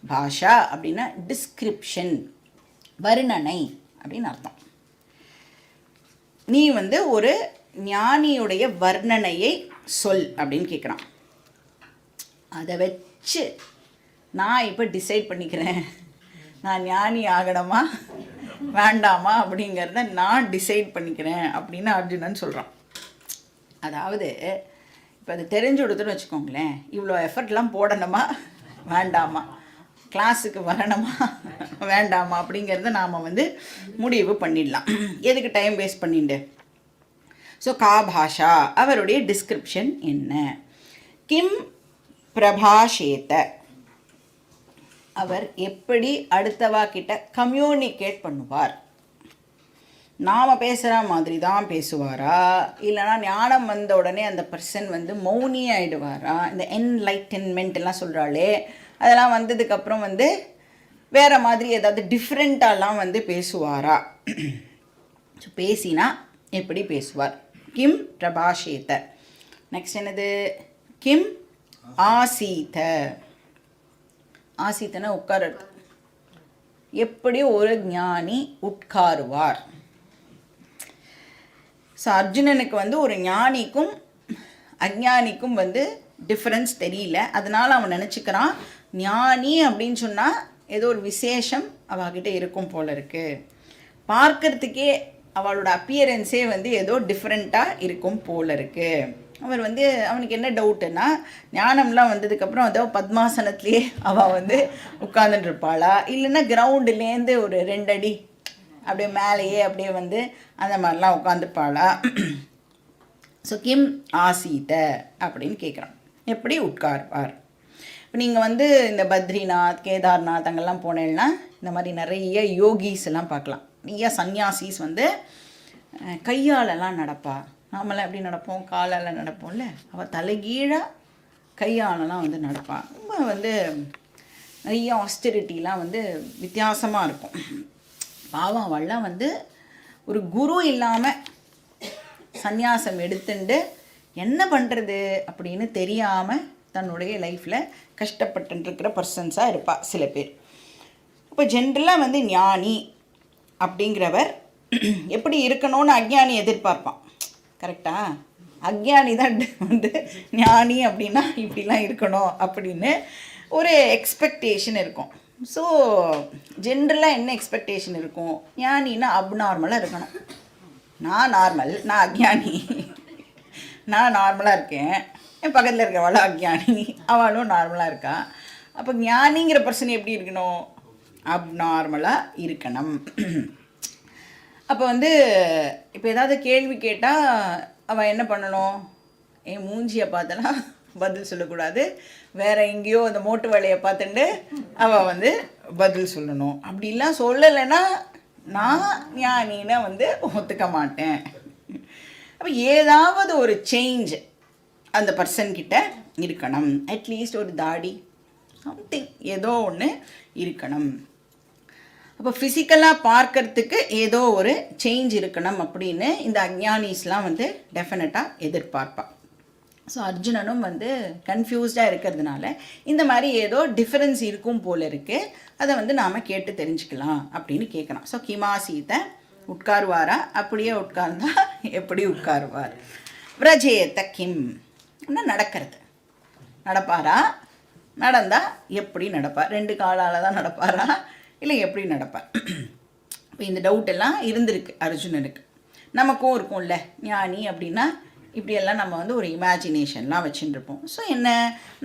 பாஷா அப்படின்னா டிஸ்கிரிப்ஷன், வர்ணனை அப்படின்னு அர்த்தம். நீ வந்து ஒரு ஞானியுடைய வர்ணனையை சொல் அப்படின்னு கேட்குறான். அதை வச்சு நான் இப்போ டிசைட் பண்ணிக்கிறேன், நான் ஞானி ஆகணுமா வேண்டாமா அப்படிங்கிறத நான் டிசைட் பண்ணிக்கிறேன் அப்படின்னு அர்ஜுனன் சொல்கிறான். அதாவது இப்போ அது தெரிஞ்சு கொடுத்துன்னு வச்சுக்கோங்களேன், இவ்வளோ எஃபர்ட்லாம் போடணுமா வேண்டாமா, கிளாஸுக்கு வரணுமா வேண்டாமா அப்படிங்கிறத நாம் வந்து முடிவு பண்ணிடலாம். எதுக்கு டைம் வேஸ்ட் பண்ணிட்டு. ஸோ கா பாஷா, அவருடைய டிஸ்கிரிப்ஷன் என்ன. கிம் பிரபாஷேத, அவர் எப்படி அடுத்தவா கிட்ட கம்யூனிகேட் பண்ணுவார். நாம் பேசுகிற மாதிரி தான் பேசுவாரா, இல்லைனா ஞானம் வந்த உடனே அந்த பர்சன் வந்து மௌனி ஆகிடுவாரா. இந்த என்லைட்டன்மெண்ட் எல்லாம் சொல்கிறாளே, அதெல்லாம் வந்ததுக்கப்புறம் வந்து வேறு மாதிரி ஏதாவது டிஃப்ரெண்ட்டாலாம் வந்து பேசுவாரா. ஸோ பேசினா எப்படி பேசுவார். கிம் பிரபாஷேத. நெக்ஸ்ட் என்னது, கிம் ஆசீத. ஆசீத்தனை உட்காருறது. எப்படி ஒரு ஞானி உட்காருவார். ஸோ அர்ஜுனனுக்கு வந்து ஒரு ஞானிக்கும் அஞ்ஞானிக்கும் வந்து டிஃப்ரென்ஸ் தெரியல. அதனால் அவன் நினச்சிக்கிறான் ஞானி அப்படின்னு சொன்னால் ஏதோ ஒரு விசேஷம் அவகிட்ட இருக்கும் போல இருக்குது, பார்க்கறதுக்கே அவளோட அப்பியரன்ஸே வந்து ஏதோ டிஃப்ரெண்ட்டாக இருக்கும் போல இருக்குது. அவர் வந்து அவனுக்கு என்ன டவுட்டுன்னா, ஞானம்லாம் வந்ததுக்கப்புறம் அதோ பத்மாசனத்துலேயே அவள் வந்து உட்காந்துட்டுருப்பாளா, இல்லைன்னா கிரவுண்டுலேருந்து ஒரு 2 அடி அப்படியே மேலேயே அப்படியே வந்து அந்த மாதிரிலாம் உட்காந்துருப்பாளா. ஸோ கிம் ஆசீத அப்படின்னு கேட்குறான், எப்படி உட்கார்வார். இப்போ நீங்கள் வந்து இந்த பத்ரிநாத் கேதார்நாத் அங்கெல்லாம் போனேன்னா இந்த மாதிரி நிறைய யோகிஸ் எல்லாம் பார்க்கலாம். நிறைய சன்னியாசிஸ் வந்து கையாலெல்லாம் நடப்பா. நாமெல்லாம் எப்படி நடப்போம், காலால் நடப்போம்ல, அவள் தலைகீழாக கையாலெல்லாம் வந்து நடப்பாள். ரொம்ப வந்து நிறைய ஆஸ்டெரிட்டிலாம் வந்து வித்தியாசமாக இருக்கும். பாவம் அவள்லாம் வந்து ஒரு குரு இல்லாமல் சந்நியாசம் எடுத்துட்டு என்ன பண்ணுறது அப்படின்னு தெரியாமல் தன்னுடைய லைஃப்பில் கஷ்டப்பட்டுருக்கிற பர்சன்ஸாக இருப்பாள் சில பேர். இப்போ ஜென்ரலாக வந்து ஞானி அப்படிங்கிறவர் எப்படி இருக்கணும்னு அஞ்ஞானி எதிர்பார்ப்பான். கரெக்டாக, அஞ்ஞானி தான் வந்து ஞானி அப்படின்னா இப்படிலாம் இருக்கணும் அப்படின்னு ஒரு எக்ஸ்பெக்டேஷன் இருக்கும். ஸோ ஜென்ரலாக என்ன எக்ஸ்பெக்டேஷன் இருக்கும், ஞானின்னா அப்நார்மலாக இருக்கணும். நான் நார்மல், நான் அஞ்ஞானி, நான் நார்மலாக இருக்கேன், என் பக்கத்தில் இருக்கிறவளும் அஞ்ஞானி, அவளும் நார்மலாக இருக்கா. அப்போ ஞானிங்கிற பர்சன் எப்படி இருக்கணும், அப்நார்மலாக இருக்கணும். அப்போ வந்து இப்போ ஏதாவது கேள்வி கேட்டால் அவள் என்ன பண்ணணும், என் மூஞ்சியை பார்த்தலாம் பதில் சொல்லக்கூடாது, வேறு எங்கேயோ அந்த மோட்டு வேலையை பார்த்துட்டு அவள் வந்து பதில் சொல்லணும். அப்படிலாம் சொல்லலைன்னா நான் ஞானின்னா வந்து ஒத்துக்க மாட்டேன். அப்போ ஏதாவது ஒரு சேஞ்ச் அந்த பர்சன்கிட்ட இருக்கணும். அட்லீஸ்ட் ஒரு தாடி சம்திங் ஏதோ ஒன்று இருக்கணும். அப்போ ஃபிசிக்கலாக பார்க்கறதுக்கு ஏதோ ஒரு சேஞ்ச் இருக்கணும் அப்படின்னு இந்த அஞ்ஞானிஸ்லாம் வந்து டெஃபினட்டாக எதிர்பார்ப்பாள். ஸோ அர்ஜுனனும் வந்து கன்ஃபியூஸ்டாக இருக்கிறதுனால இந்த மாதிரி ஏதோ டிஃப்ரென்ஸ் இருக்கும் போல் இருக்குது, அதை வந்து நாம் கேட்டு தெரிஞ்சுக்கலாம் அப்படின்னு கேட்குறான். ஸோ கிமாசீத்தை உட்காருவாரா, அப்படியே உட்கார்ந்தா எப்படி உட்காருவார். விரஜேத்த கிம் நடக்கிறது, நடப்பாரா, நடந்தால் எப்படி நடப்பார், 2 காலால் தான் நடப்பாரா இல்லை எப்படி நடப்பார். இப்போ இந்த டவுட்டெல்லாம் இருந்திருக்கு அர்ஜுனனுக்கு, நமக்கும் இருக்கும்ல. ஞானி அப்படின்னா இப்படியெல்லாம் நம்ம வந்து ஒரு இமேஜினேஷன்லாம் வச்சுட்டுருப்போம். ஸோ என்ன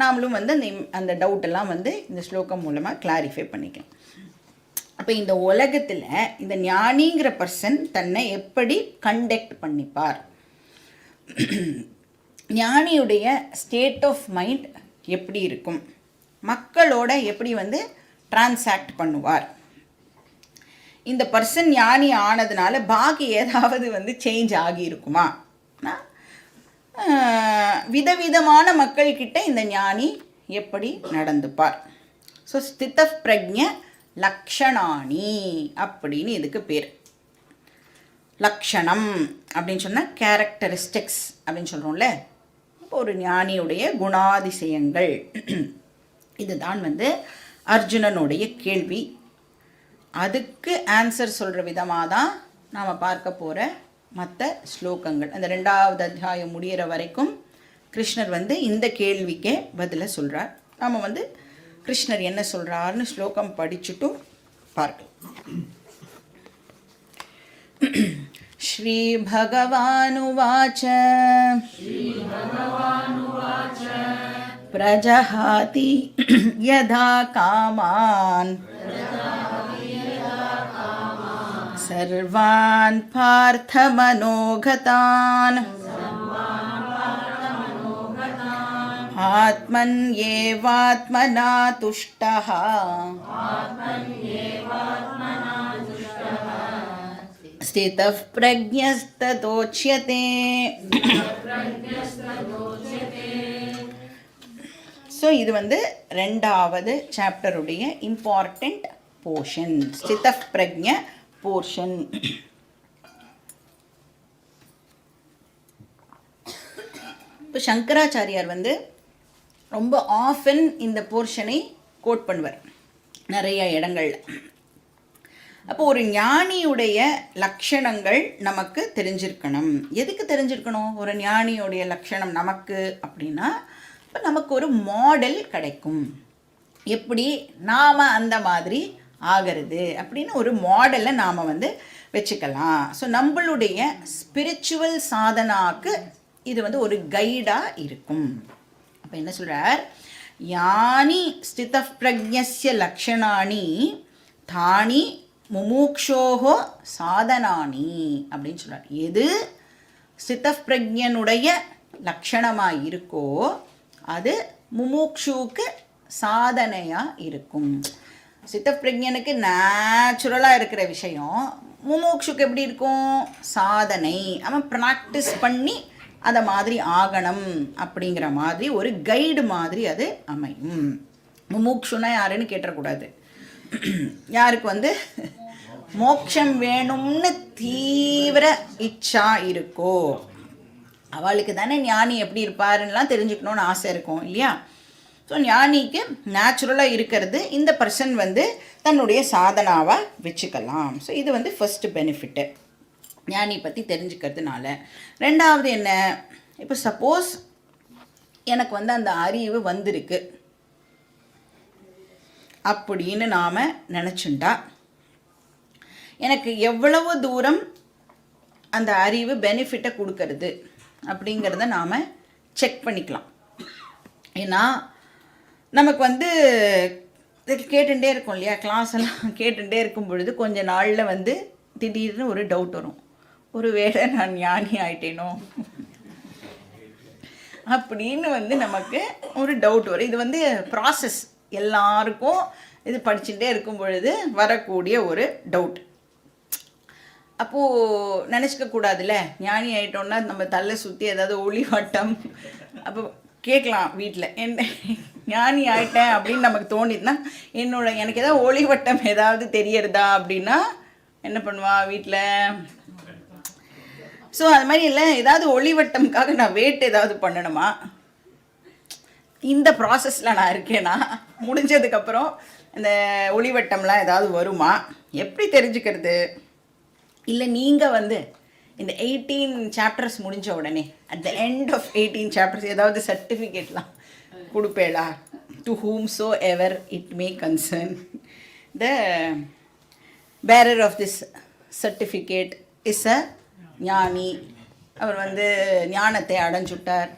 நாமளும் வந்து அந்த டவுட்டெல்லாம் வந்து இந்த ஸ்லோகம் மூலமாக கிளாரிஃபை பண்ணிக்கலாம். அப்போ இந்த உலகத்தில் இந்த ஞானிங்கிற பர்சன் தன்னை எப்படி கண்டக்ட் பண்ணிப்பார். ஞானியுடைய ஸ்டேட் ஆஃப் மைண்ட் எப்படி இருக்கும், மக்களோட எப்படி வந்து டிரான்சாக்ட் பண்ணுவார், இந்த பர்சன் ஞானி ஆனதுனால பாக்கி ஏதாவது வந்து சேஞ்ச் ஆகியிருக்குமா, விதவிதமான மக்கள்கிட்ட இந்த ஞானி எப்படி நடந்துப்பார். ஸோ ஸ்தித பிரஜ்ஞ லக்ஷணானி அப்படின்னு இதுக்கு பேர். லக்ஷணம் அப்படின்னு சொன்னால் கேரக்டரிஸ்டிக்ஸ் அப்படின்னு சொல்கிறோம்ல, இப்போ ஒரு ஞானியுடைய குணாதிசயங்கள். இதுதான் வந்து அர்ஜுனனுடைய கேள்வி. அதுக்கு ஆன்சர் சொல்கிற விதமாக தான் நாம் பார்க்க போகிற மற்ற ஸ்லோகங்கள். அந்த 2வது அத்தியாயம் முடிகிற வரைக்கும் கிருஷ்ணர் வந்து இந்த கேள்விக்கே பதிலை சொல்கிறார். நாம் வந்து கிருஷ்ணர் என்ன சொல்கிறாருன்னு ஸ்லோகம் படிச்சுட்டும் பார்க்கலாம். ஸ்ரீ பகவானுவாச்ச பிரஜஹாதி யதா காமான் சர்வான் பார்த்தமனோகதான் ஆத்மன்யேவாத்மனா துஷ்டः ஸ்திதः பிரஜ்ஞஸ்ததோச்யதே. ஸோ இது வந்து 2வது சாப்டருடைய இம்பார்ட்டண்ட் போர்ஷன், ஸ்தித பிரஜ்ஞ போர்ஷன். இப்போ சங்கராச்சாரியார் வந்து ரொம்ப ஆஃபன் இந்த போர்ஷனை கோட் பண்ணுவார் நிறைய இடங்கள்ல. அப்போ ஒரு ஞானியுடைய லக்ஷணங்கள் நமக்கு தெரிஞ்சிருக்கணும். எதுக்கு தெரிஞ்சிருக்கணும் ஒரு ஞானியுடைய லக்ஷணம் நமக்கு அப்படின்னா, இப்போ நமக்கு ஒரு மாடல் கிடைக்கும், எப்படி நாம் அந்த மாதிரி ஆகிறது அப்படின்னு ஒரு மாடலை நாம் வந்து வச்சுக்கலாம். ஸோ நம்மளுடைய ஸ்பிரிச்சுவல் சாதனாக்கு இது வந்து ஒரு கைடாக இருக்கும். அப்போ என்ன சொல்கிறார், யானி ஸ்தித பிரஜ்ஞஸ்ய லக்ஷணானி தானி முமுக்ஷோஹோ சாதனானி அப்படின்னு சொல்கிறார். எது ஸ்தித பிரஜ்ஞனுடைய லக்ஷணமாக இருக்கோ அது முமுக்ஷுக்கு சாதனையாக இருக்கும். ஸ்தித பிரஜ்ஞனுக்கு நேச்சுரலாக இருக்கிற விஷயம் முமுக்ஷுக்கு எப்படி இருக்கும், சாதனை. அவன் ப்ராக்டிஸ் பண்ணி அதை மாதிரி ஆகணும் அப்படிங்கிற மாதிரி ஒரு கைடு மாதிரி அது அமையும். முமுக்ஷுனா யாருன்னு கேட்டக்கூடாது. யாருக்கு வந்து மோட்சம் வேணும்னு தீவிர இச்சா இருக்கோ அவளுக்கு தானே ஞானி எப்படி இருப்பாருன்னெலாம் தெரிஞ்சுக்கணுன்னு ஆசை இருக்கும் இல்லையா. ஸோ ஞானிக்கு நேச்சுரலாக இருக்கிறது இந்த பர்சன் வந்து தன்னுடைய சாதனாவாக வச்சுக்கலாம். ஸோ இது வந்து ஃபஸ்ட்டு பெனிஃபிட்டு ஞானி பற்றி தெரிஞ்சுக்கிறதுனால. 2வது என்ன, இப்போ சப்போஸ் எனக்கு வந்து அந்த அறிவு வந்திருக்கு அப்படின்னு நாம் நினச்சுண்டா எனக்கு எவ்வளவு தூரம் அந்த அறிவு பெனிஃபிட்டை கொடுக்கறது அப்படிங்கிறத நாம் செக் பண்ணிக்கலாம். ஏன்னா நமக்கு வந்து கேட்டுகிட்டே இருக்கும் இல்லையா, கிளாஸ் எல்லாம் கேட்டுகிட்டே இருக்கும் பொழுது கொஞ்ச நாளில் வந்து திடீர்னு ஒரு டவுட் வரும், ஒரு வேளை நான் ஞானி ஆயிட்டேனோ அப்படின்னு வந்து நமக்கு ஒரு டவுட் வரும். இது வந்து ப்ராசஸ், எல்லாருக்கும் இது படிச்சுட்டே இருக்கும் பொழுது வரக்கூடிய ஒரு டவுட். அப்போது நினச்சிக்க கூடாதுல்ல, ஞானி ஆகிட்டோன்னா நம்ம தலை சுற்றி ஏதாவது ஒளி வட்டம். அப்போ கேட்கலாம் வீட்டில், என்ன ஞானி ஆகிட்டேன் அப்படின்னு நமக்கு தோணிதுன்னா எனக்கு ஏதாவது ஒளி வட்டம் ஏதாவது தெரியறதா அப்படின்னா என்ன பண்ணுவா வீட்டில். ஸோ அது மாதிரி இல்லை, ஏதாவது ஒளிவட்டம்காக நான் வெயிட் ஏதாவது பண்ணணுமா, இந்த ப்ராசஸில் நான் இருக்கேன்னா முடிஞ்சதுக்கப்புறம் இந்த ஒளிவட்டம்லாம் ஏதாவது வருமா, எப்படி தெரிஞ்சுக்கிறது? இல்லை நீங்கள் வந்து இந்த 18 சாப்டர்ஸ் முடிஞ்ச உடனே at the end of 18 chapters ஏதாவது சர்டிஃபிகேட்லாம் கொடுப்பேளா? To whom so ever it may concern, the bearer of this certificate is a ஞானி, அவர் வந்து ஞானத்தை அடைஞ்சுட்டார்,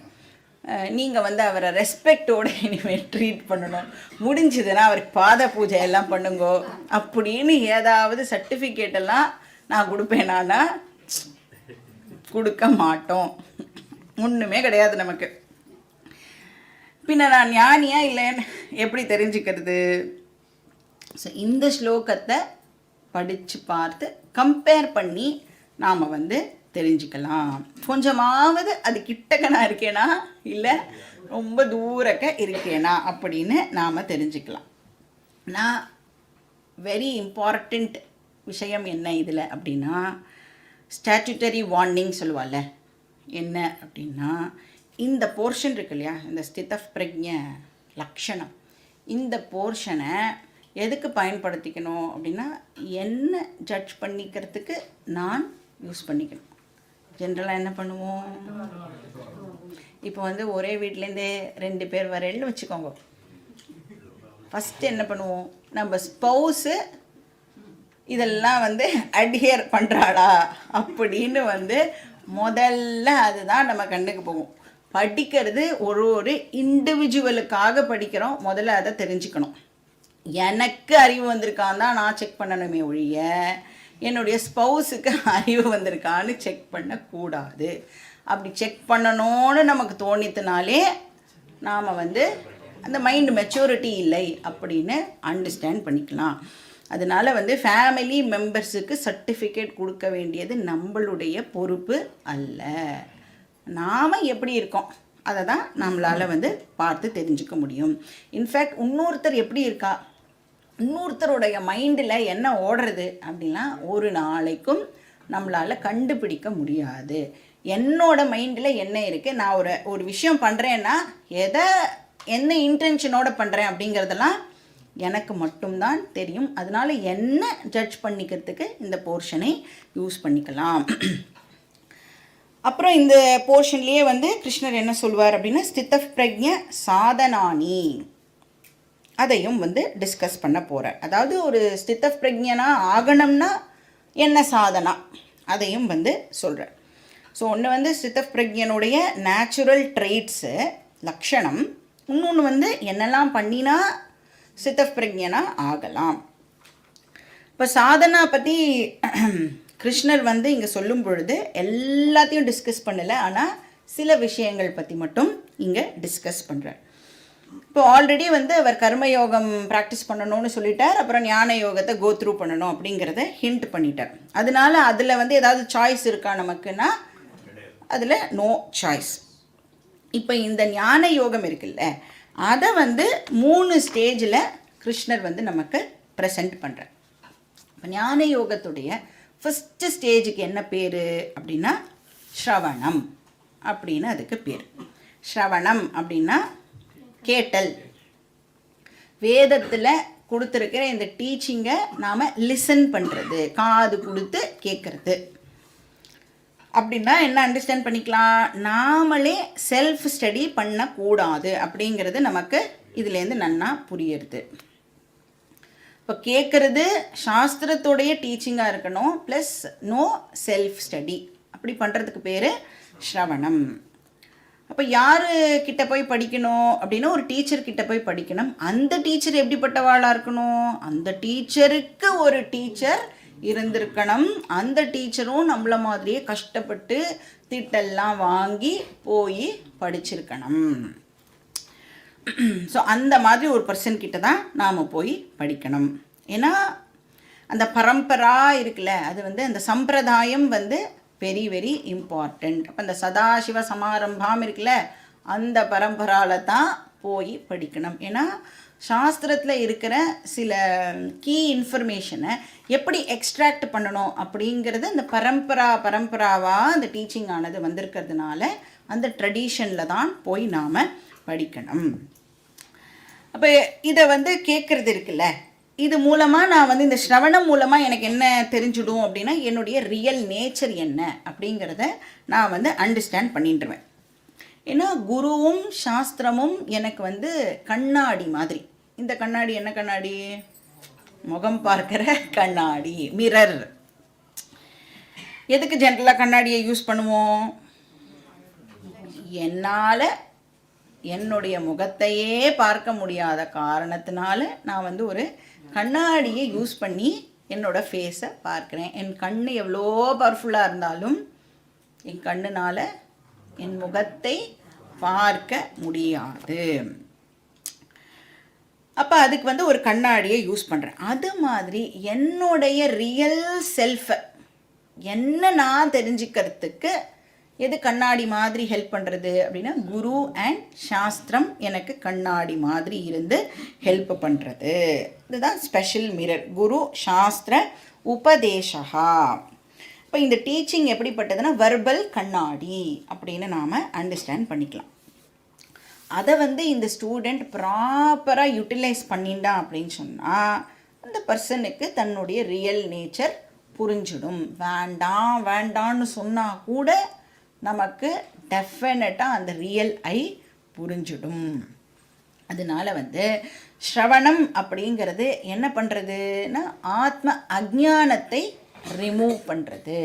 நீங்கள் வந்து அவரை ரெஸ்பெக்டோடு இனிமேல் ட்ரீட் பண்ணணும், முடிஞ்சதுன்னா அவருக்கு பாத பூஜை எல்லாம் பண்ணுங்கோ அப்படின்னு ஏதாவது சர்டிஃபிகேட்டெல்லாம் நான் கொடுப்பேனானா கொடுக்க மாட்டோம். ஒன்றுமே கிடையாது நமக்கு. பின்ன நான் ஞானியா இல்லைன்னு எப்படி தெரிஞ்சுக்கிறது? ஸோ இந்த ஸ்லோகத்தை படித்து பார்த்து கம்பேர் பண்ணி நாம் வந்து தெரிஞ்சுக்கலாம். கொஞ்சமாவது அது கிட்டக்க நான் இருக்கேனா இல்லை ரொம்ப தூரக்க இருக்கேனா அப்படின்னு நாம் தெரிஞ்சுக்கலாம். நான் வெரி இம்பார்ட்டண்ட் விஷயம் என்ன இதில் அப்படின்னா, ஸ்டாட்யூட்டரி வார்னிங் சொல்லுவாள்ல, என்ன அப்படின்னா இந்த போர்ஷன் இருக்கு இல்லையா, இந்த ஸ்தித பிரக்ஞ லக்ஷணம், இந்த போர்ஷனை எதுக்கு பயன்படுத்திக்கணும் அப்படின்னா என்ன ஜட்ஜ் பண்ணிக்கிறதுக்கு நான் யூஸ் பண்ணிக்கணும். ஜென்ரலாக என்ன பண்ணுவோம், இப்போ வந்து ஒரே வீட்டிலேருந்தே 2 பேர் வரையில்னு வச்சுக்கோங்க. ஃபஸ்ட்டு என்ன பண்ணுவோம், நம்ம ஸ்பௌஸு இதெல்லாம் வந்து அட்ஹியர் பண்ணுறாளா அப்படின்னு வந்து முதல்ல அதுதான் நம்ம கண்ணுக்கு போகும். படிக்கிறது ஒரு இண்டிவிஜுவலுக்காக படிக்கிறோம், முதல்ல அதை தெரிஞ்சுக்கணும். எனக்கு அறிவு வந்திருக்கான்னு தான் நான் செக் பண்ணணுமே ஒழிய என்னுடைய ஸ்பௌஸுக்கு அறிவு வந்திருக்கான்னு செக் பண்ணக்கூடாது. அப்படி செக் பண்ணணும்னு நமக்கு தோணித்தினாலே நாம் வந்து அந்த மைண்ட் மெச்சூரிட்டி இல்லை அப்படின்னு அண்டர்ஸ்டாண்ட் பண்ணிக்கலாம். அதனால் வந்து ஃபேமிலி மெம்பர்ஸுக்கு சர்டிஃபிகேட் கொடுக்க வேண்டியது நம்மளுடைய பொறுப்பு அல்ல. நாம் எப்படி இருக்கோம் அதை தான் நம்மளால் வந்து பார்த்து தெரிஞ்சுக்க முடியும். இன்ஃபேக்ட் இன்னொருத்தர் எப்படி இருக்கா, இன்னொருத்தருடைய மைண்டில் என்ன ஓடுறது அப்படின்னா ஒரு நாளைக்கும் நம்மளால் கண்டுபிடிக்க முடியாது. என்னோட மைண்டில் என்ன இருக்குது, நான் ஒரு விஷயம் பண்ணுறேன்னா என்ன இன்டென்ஷனோடு பண்ணுறேன் அப்படிங்கிறதெல்லாம் எனக்கு மட்டும்தான் தெரியும். அதனால் என்ன ஜட்ஜ் பண்ணிக்கிறதுக்கு இந்த போர்ஷனை யூஸ் பண்ணிக்கலாம். அப்புறம் இந்த போர்ஷன்லேயே வந்து கிருஷ்ணர் என்ன சொல்வார் அப்படின்னா ஸ்தித பிரக்ஞ சாதனானி, அதையும் வந்து டிஸ்கஸ் பண்ண போகிறார். அதாவது ஒரு ஸ்தித பிரக்ஞனா ஆகணும்னா என்ன சாதனா அதையும் வந்து சொல்கிறார். ஸோ ஒன்று வந்து ஸ்தித பிரக்ஞனுடைய நேச்சுரல் ட்ரெய்ட்ஸு லக்ஷணம், இன்னொன்று வந்து என்னெல்லாம் பண்ணினா ஸ்தித பிரக்ஞனா ஆகலாம். இப்போ சாதனா பற்றி கிருஷ்ணர் வந்து இங்கே சொல்லும் பொழுது எல்லாத்தையும் டிஸ்கஸ் பண்ணலை, ஆனால் சில விஷயங்கள் பற்றி மட்டும் இங்கே டிஸ்கஸ் பண்ணுறார். இப்போ ஆல்ரெடி வந்து அவர் கர்மயோகம் ப்ராக்டிஸ் பண்ணணும்னு சொல்லிட்டார், அப்புறம் ஞான யோகத்தை கோத்ரூ பண்ணணும் அப்படிங்கிறத ஹிண்ட் பண்ணிட்டார். அதனால அதில் வந்து ஏதாவது சாய்ஸ் இருக்கா நமக்குன்னா அதில் நோ சாய்ஸ். இப்போ இந்த ஞான யோகம் இருக்குல்ல, அதை வந்து 3 ஸ்டேஜில் கிருஷ்ணர் வந்து நமக்கு ப்ரெசென்ட் பண்ணுறார். இப்போ ஞான யோகத்துடைய ஃபஸ்ட்டு ஸ்டேஜுக்கு என்ன பேர் அப்படின்னா ஸ்ரவணம் அப்படின்னு அதுக்கு பேர். ஸ்ரவணம் அப்படின்னா கேட்டல், வேதத்தில் கொடுத்துருக்கிற இந்த டீச்சிங்கை நாம் லிசன் பண்ணுறது, காது கொடுத்து கேட்குறது. அப்படின்னா என்ன அண்டர்ஸ்டாண்ட் பண்ணிக்கலாம், நாமளே செல்ஃப் ஸ்டடி பண்ணக்கூடாது அப்படிங்கிறது நமக்கு இதுலேருந்து நன்னா புரியுறது. இப்போ கேட்குறது சாஸ்திரத்தோடைய டீச்சிங்காக இருக்கணும், ப்ளஸ் நோ செல்ஃப் ஸ்டடி, அப்படி பண்ணுறதுக்கு பேர் ஸ்ரவணம். அப்போ யாருக்கிட்ட போய் படிக்கணும் அப்படின்னா ஒரு டீச்சர்கிட்ட போய் படிக்கணும். அந்த டீச்சர் எப்படிப்பட்டவாளாக இருக்கணும், அந்த டீச்சருக்கு ஒரு டீச்சர் இருந்திருக்கணும். அந்த டீச்சரும் நம்மள மாதிரியே கஷ்டப்பட்டு திட்டெல்லாம் வாங்கி போய் படிச்சிருக்கணும். ஸோ அந்த மாதிரி ஒரு பர்சன் கிட்ட தான் நாம் போய் படிக்கணும். ஏன்னா அந்த பரம்பரா இருக்குல்ல, அது வந்து அந்த சம்பிரதாயம் வந்து வெரி வெரி இம்பார்ட்டண்ட். அப்போ அந்த சதாசிவ சமாரம்பம் இருக்குல்ல, அந்த பரம்பராவில் தான் போய் படிக்கணும். ஏன்னா சாஸ்திரத்தில் இருக்கிற சில கீ இன்ஃபர்மேஷனை எப்படி எக்ஸ்ட்ராக்ட் பண்ணணும் அப்படிங்கிறது அந்த பரம்பராவாக அந்த டீச்சிங் ஆனது வந்திருக்கிறதுனால அந்த ட்ரெடிஷனில் தான் போய் நாம் படிக்கணும். அப்போ இதை வந்து கேட்குறது இருக்குல்ல, இது மூலமாக நான் வந்து இந்த ஸ்ரவணம் மூலமாக எனக்கு என்ன தெரிஞ்சுடும் அப்படின்னா என்னுடைய ரியல் நேச்சர் என்ன அப்படிங்கிறத நான் வந்து அண்டர்ஸ்டாண்ட் பண்ணிட்டுருவேன். ஏன்னா குருவும் சாஸ்திரமும் எனக்கு வந்து கண்ணாடி மாதிரி. இந்த கண்ணாடி என்ன கண்ணாடி, முகம் பார்க்கிற கண்ணாடி, மிரர். எதுக்கு ஜென்ரலாக கண்ணாடியை யூஸ் பண்ணுவோம், என்னால் என்னுடைய முகத்தையே பார்க்க முடியாத காரணத்தினால நான் வந்து ஒரு கண்ணாடியை யூஸ் பண்ணி என்னோடய ஃபேஸை பார்க்குறேன். என் கண் எவ்வளோ பவர்ஃபுல்லாக இருந்தாலும் என் கண்ணுனால் என் முகத்தை பார்க்க முடியாது. அப்போ அதுக்கு வந்து ஒரு கண்ணாடியை யூஸ் பண்ணுறேன். அது மாதிரி என்னுடைய ரியல் செல்ஃபை என்ன நான் தெரிஞ்சுக்கிறதுக்கு எது கண்ணாடி மாதிரி ஹெல்ப் பண்ணுறது அப்படின்னா, குரு அண்ட் சாஸ்திரம் எனக்கு கண்ணாடி மாதிரி இருந்து ஹெல்ப் பண்ணுறது. இதுதான் ஸ்பெஷல் மிரர், குரு சாஸ்திர உபதேசா. இப்போ இந்த டீச்சிங் எப்படிப்பட்டதுன்னா வெர்பல் கண்ணாடி அப்படின்னு நாம் அண்டர்ஸ்டாண்ட் பண்ணிக்கலாம். அதை வந்து இந்த ஸ்டூடெண்ட் ப்ராப்பராக யூட்டிலைஸ் பண்ணிட்டான் அப்படின்னு சொன்னால் அந்த பர்சனுக்கு தன்னுடைய ரியல் நேச்சர் புரிஞ்சிடும். வேண்டாம் வேண்டான்னு சொன்னால் கூட நமக்கு டெஃபினட்டாக அந்த ரியல் ஐ புரிஞ்சிடும். அதனால் வந்து ஸ்ரவணம் அப்படிங்கிறது என்ன பண்ணுறதுன்னா ஆத்ம அஜ்ஞானத்தை ரிமூவ் பண்ணுறது.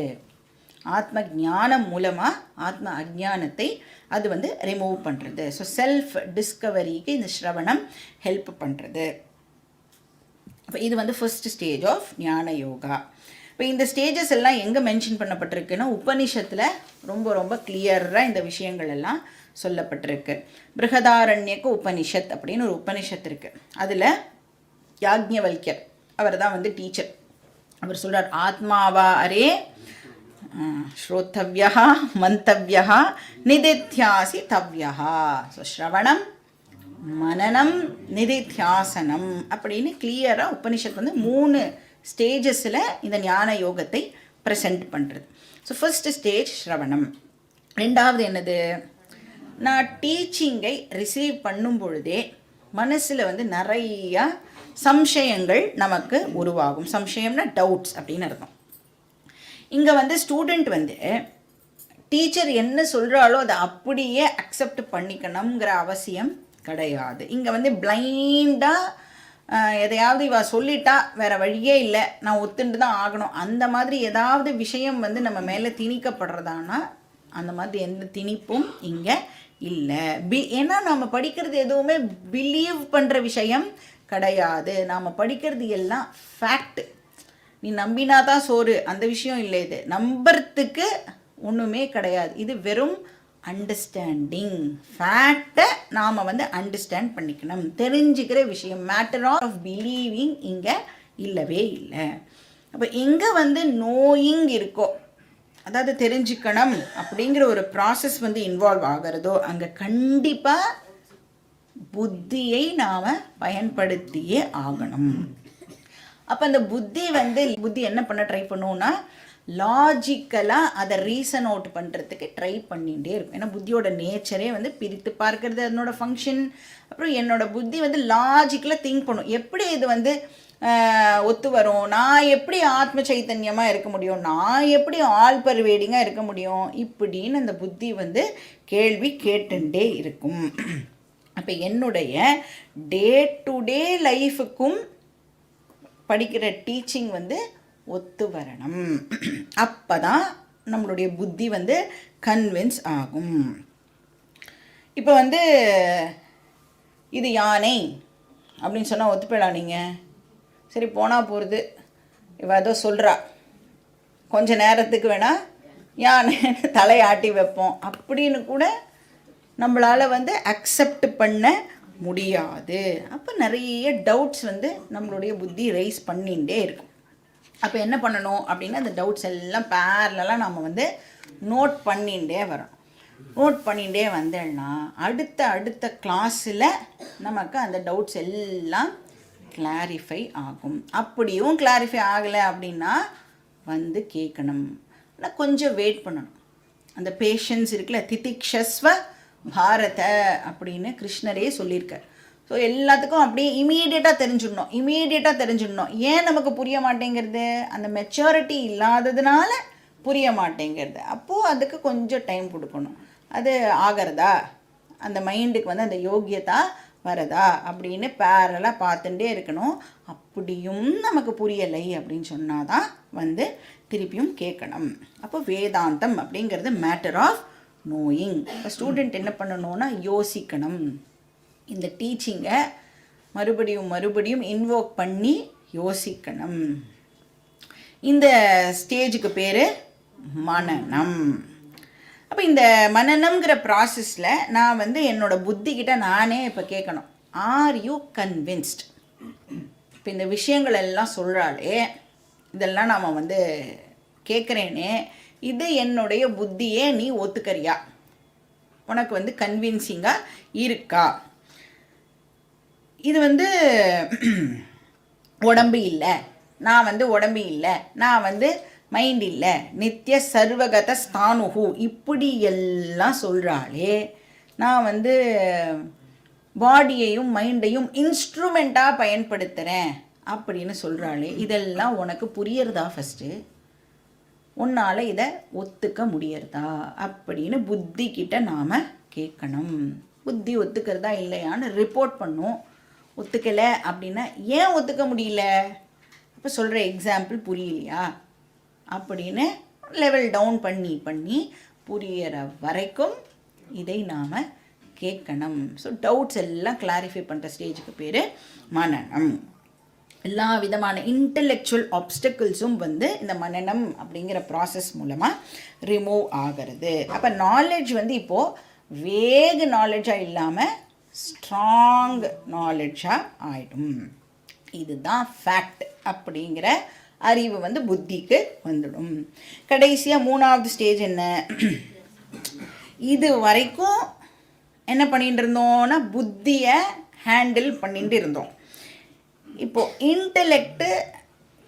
ஆத்ம ஞானம் மூலமாக ஆத்ம அஜ்ஞானத்தை அது வந்து ரிமூவ் பண்ணுறது. ஸோ செல்ஃப் டிஸ்கவரிக்கு இந்த ஸ்ரவணம் ஹெல்ப் பண்ணுறது. இப்போ இது வந்து ஃபர்ஸ்ட் ஸ்டேஜ் ஆஃப் ஞான யோகா. இப்போ இந்த ஸ்டேஜஸ் எல்லாம் எங்கே மென்ஷன் பண்ணப்பட்டிருக்குன்னா உபனிஷத்தில் ரொம்ப ரொம்ப கிளியராக இந்த விஷயங்கள் எல்லாம் சொல்லப்பட்டிருக்கு. பிருகதாரண்யக்கு உபனிஷத் அப்படின்னு ஒரு உபனிஷத் இருக்குது. அதில் யாக்ஞவல்யர் அவர் தான் வந்து டீச்சர். அவர் சொல்கிறார், ஆத்மாவா அரே ஸ்ரோத்தவ்யா மந்தவ்யா நிதித்தியாசி தவ்யா. ஸோ ஸ்ரவணம், மனனம், நிதித்தியாசனம் அப்படின்னு கிளியராக உபனிஷத் வந்து 3 ஸ்டேஜஸில் இந்த ஞான யோகத்தை ப்ரெசென்ட் பண்ணுறது. ஸோ ஃபர்ஸ்ட் ஸ்டேஜ் ஸ்ரவணம். ரெண்டாவது என்னது, நான் டீச்சிங்கை ரிசீவ் பண்ணும் பொழுதே மனசில் வந்து நிறையா சம்சயங்கள் நமக்கு உருவாகும். சம்சயம்னா டவுட்ஸ் அப்படின்னு அர்த்தம். இங்கே வந்து ஸ்டூடெண்ட் வந்து டீச்சர் என்ன சொல்கிறாலோ அதை அப்படியே அக்செப்ட் பண்ணிக்கணுங்கிற அவசியம் கிடையாது. இங்கே வந்து பிளைண்டாக எதையாவது இவ சொல்லிட்டா வேறு வழியே இல்லை, நான் ஒத்துண்டு தான் ஆகணும், அந்த மாதிரி ஏதாவது விஷயம் வந்து நம்ம மேலே திணிக்கப்படுறதானா அந்த மாதிரி எந்த திணிப்பும் இங்கே இல்லை. ஏன்னா நம்ம படிக்கிறது எதுவுமே பிலீவ் பண்ணுற விஷயம் கிடையாது. நாம் படிக்கிறது எல்லாம் ஃபேக்ட். நீ நம்பினா தான் சோறு, அந்த விஷயம் இல்லை. இது நம்புறதுக்கு ஒன்றுமே கிடையாது. இது வெறும் அண்டர்ஸ்டாண்டிங். ஃபேக்டை நாம் வந்து அண்டர்ஸ்டாண்ட் பண்ணிக்கணும், தெரிஞ்சுக்கிற விஷயம். மேட்டர் ஆஃப் பிலீவிங் இங்கே இல்லவே இல்லை. அப்போ எங்கே வந்து நோயிங் இருக்கோ, அதாவது தெரிஞ்சுக்கணும் அப்படிங்கிற ஒரு ப்ராசஸ் வந்து இன்வால்வ் ஆகிறதோ அங்கே கண்டிப்பாக புத்தியை நாம் பயன்படுத்தியே ஆகணும். அப்போ அந்த புத்தி என்ன பண்ண ட்ரை பண்ணுவோன்னா லாஜிக்கலாக அதை ரீசன் அவுட் பண்ணுறதுக்கு ட்ரை பண்ணிகிட்டே இருக்கும். ஏன்னா புத்தியோட நேச்சரே வந்து பிரித்து பார்க்கறது அதனோட ஃபங்க்ஷன். அப்புறம் என்னோடய புத்தி வந்து லாஜிக்கலாக திங்க் பண்ணும், எப்படி இது வந்து ஒத்து வரும், நான் எப்படி ஆத்ம சைத்தன்யமாக இருக்க முடியும், நான் எப்படி ஆல் பர்வேடிங்காக இருக்க முடியும், இப்படின்னு அந்த புத்தி வந்து கேள்வி கேட்டுட்டே இருக்கும். அப்போ என்னுடைய டே டு டே லைஃபுக்கும் படிக்கிற டீச்சிங் வந்து ஒத்து வரணும். அப்போ தான் நம்மளுடைய புத்தி வந்து கன்வின்ஸ் ஆகும். இப்போ வந்து இது யானை அப்படின்னு சொன்னால் ஒத்துப்படலாம். நீங்கள் சரி போனால் போகிறது, இவ ஏதோ சொல்கிறா, கொஞ்ச நேரத்துக்கு வேணால் யானை தலையாட்டி வைப்போம் அப்படின்னு கூட நம்மளால் வந்து அக்செப்ட் பண்ண முடியாது. அப்போ நிறைய டவுட்ஸ் வந்து நம்மளுடைய புத்தி ரைஸ் பண்ணிகிட்டே இருக்கும். அப்போ என்ன பண்ணணும் அப்படின்னா அந்த டவுட்ஸ் எல்லாம் பேரலாம் நம்ம வந்து நோட் பண்ணிகிட்டே வரோம். நோட் பண்ணிகிட்டே வந்தேன்னா அடுத்த கிளாஸில் நமக்கு அந்த டவுட்ஸ் எல்லாம் கிளாரிஃபை ஆகும். அப்படியும் கிளாரிஃபை ஆகலை அப்படின்னா வந்து கேட்கணும், ஆனால் கொஞ்சம் வெயிட் பண்ணணும். அந்த பேஷன்ஸ் இருக்குல்ல, திதிக்ஷஸ்வ பாரத அப்படின்னு கிருஷ்ணரே சொல்லியிருக்கார். ஸோ எல்லாத்துக்கும் அப்படியே இமீடியட்டாக தெரிஞ்சிடணும். ஏன் நமக்கு புரிய மாட்டேங்கிறது, அந்த மெச்சூரிட்டி இல்லாததுனால புரிய மாட்டேங்கிறது. அப்போது அதுக்கு கொஞ்சம் டைம் கொடுக்கணும். அது ஆகிறதா, அந்த மைண்டுக்கு வந்து அந்த யோகியதா வரதா அப்படின்னு பேரலாக பார்த்துட்டே இருக்கணும். அப்படியும் நமக்கு புரியலை அப்படின்னு சொன்னால் தான் வந்து திருப்பியும் கேட்கணும். அப்போ வேதாந்தம் அப்படிங்கிறது மேட்டர் ஆஃப் நோயிங். இப்போ ஸ்டூடெண்ட் என்ன பண்ணணும்னா யோசிக்கணும். இந்த டீச்சிங்கை மறுபடியும் இன்வோக் பண்ணி யோசிக்கணும். இந்த ஸ்டேஜுக்கு பேர் மனனம். அப்போ இந்த மனநம்ங்கிற ப்ராசஸில் நான் வந்து என்னோடய புத்திக்கிட்ட நானே இப்போ கேட்கணும், ஆர் யூ கன்வின்ஸ்ட்? இப்போ இந்த விஷயங்கள் எல்லாம் சொல்கிறாளே, இதெல்லாம் நாம் வந்து கேட்குறேனே, இது என்னுடைய புத்தியே நீ ஒத்துக்கறியா? உனக்கு வந்து கன்வின்சிங்காக இருக்கா? இது வந்து உடம்பு இல்லை, நான் வந்து உடம்பு இல்லை, நான் வந்து மைண்ட் இல்லை, நித்திய சர்வகத ஸ்தானுகு இப்படி எல்லாம் சொல்கிறாளே, நான் வந்து பாடியையும் மைண்டையும் இன்ஸ்ட்ருமெண்ட்டாக பயன்படுத்துகிறேன் அப்படின்னு சொல்கிறாளே, இதெல்லாம் உனக்கு புரியறதா? ஃபஸ்ட்டு உன்னால் இதை ஒத்துக்க முடியறதா அப்படின்னு புத்தி கிட்ட நாம் கேட்கணும். புத்தி ஒத்துக்கிறதா இல்லையான்னு ரிப்போர்ட் பண்ணும். ஒத்துக்கலை அப்படின்னா ஏன் ஒத்துக்க முடியல, இப்போ சொல்கிற எக்ஸாம்பிள் புரியலையா அப்படின்னு லெவல் டவுன் பண்ணி பண்ணி புரியற வரைக்கும் இதை நாம் கேட்கணும். ஸோ டவுட்ஸ் எல்லாம் கிளாரிஃபை பண்ணுற ஸ்டேஜுக்கு பேர் மனனம். எல்லா விதமான இன்டெலெக்சுவல் ஆப்ஸ்டக்கிள்ஸும் வந்து இந்த மனனம் அப்படிங்கிற ப்ராசஸ் மூலமாக ரிமூவ் ஆகிறது. அப்போ நாலேஜ் வந்து இப்போது வேகு நாலேஜாக இல்லாமல் ஸ்ட்ராங் நாலேஜாக ஆகிடும். இதுதான் ஃபேக்ட் அப்படிங்கிற அறிவு வந்து புத்திக்கு வந்துடும். கடைசியாக மூணாவது ஸ்டேஜ் என்ன? இது வரைக்கும் என்ன பண்ணிட்டு இருந்தோம்னா புத்தியை ஹேண்டில் பண்ணிட்டு இருந்தோம். இப்போது இன்டெலெக்டு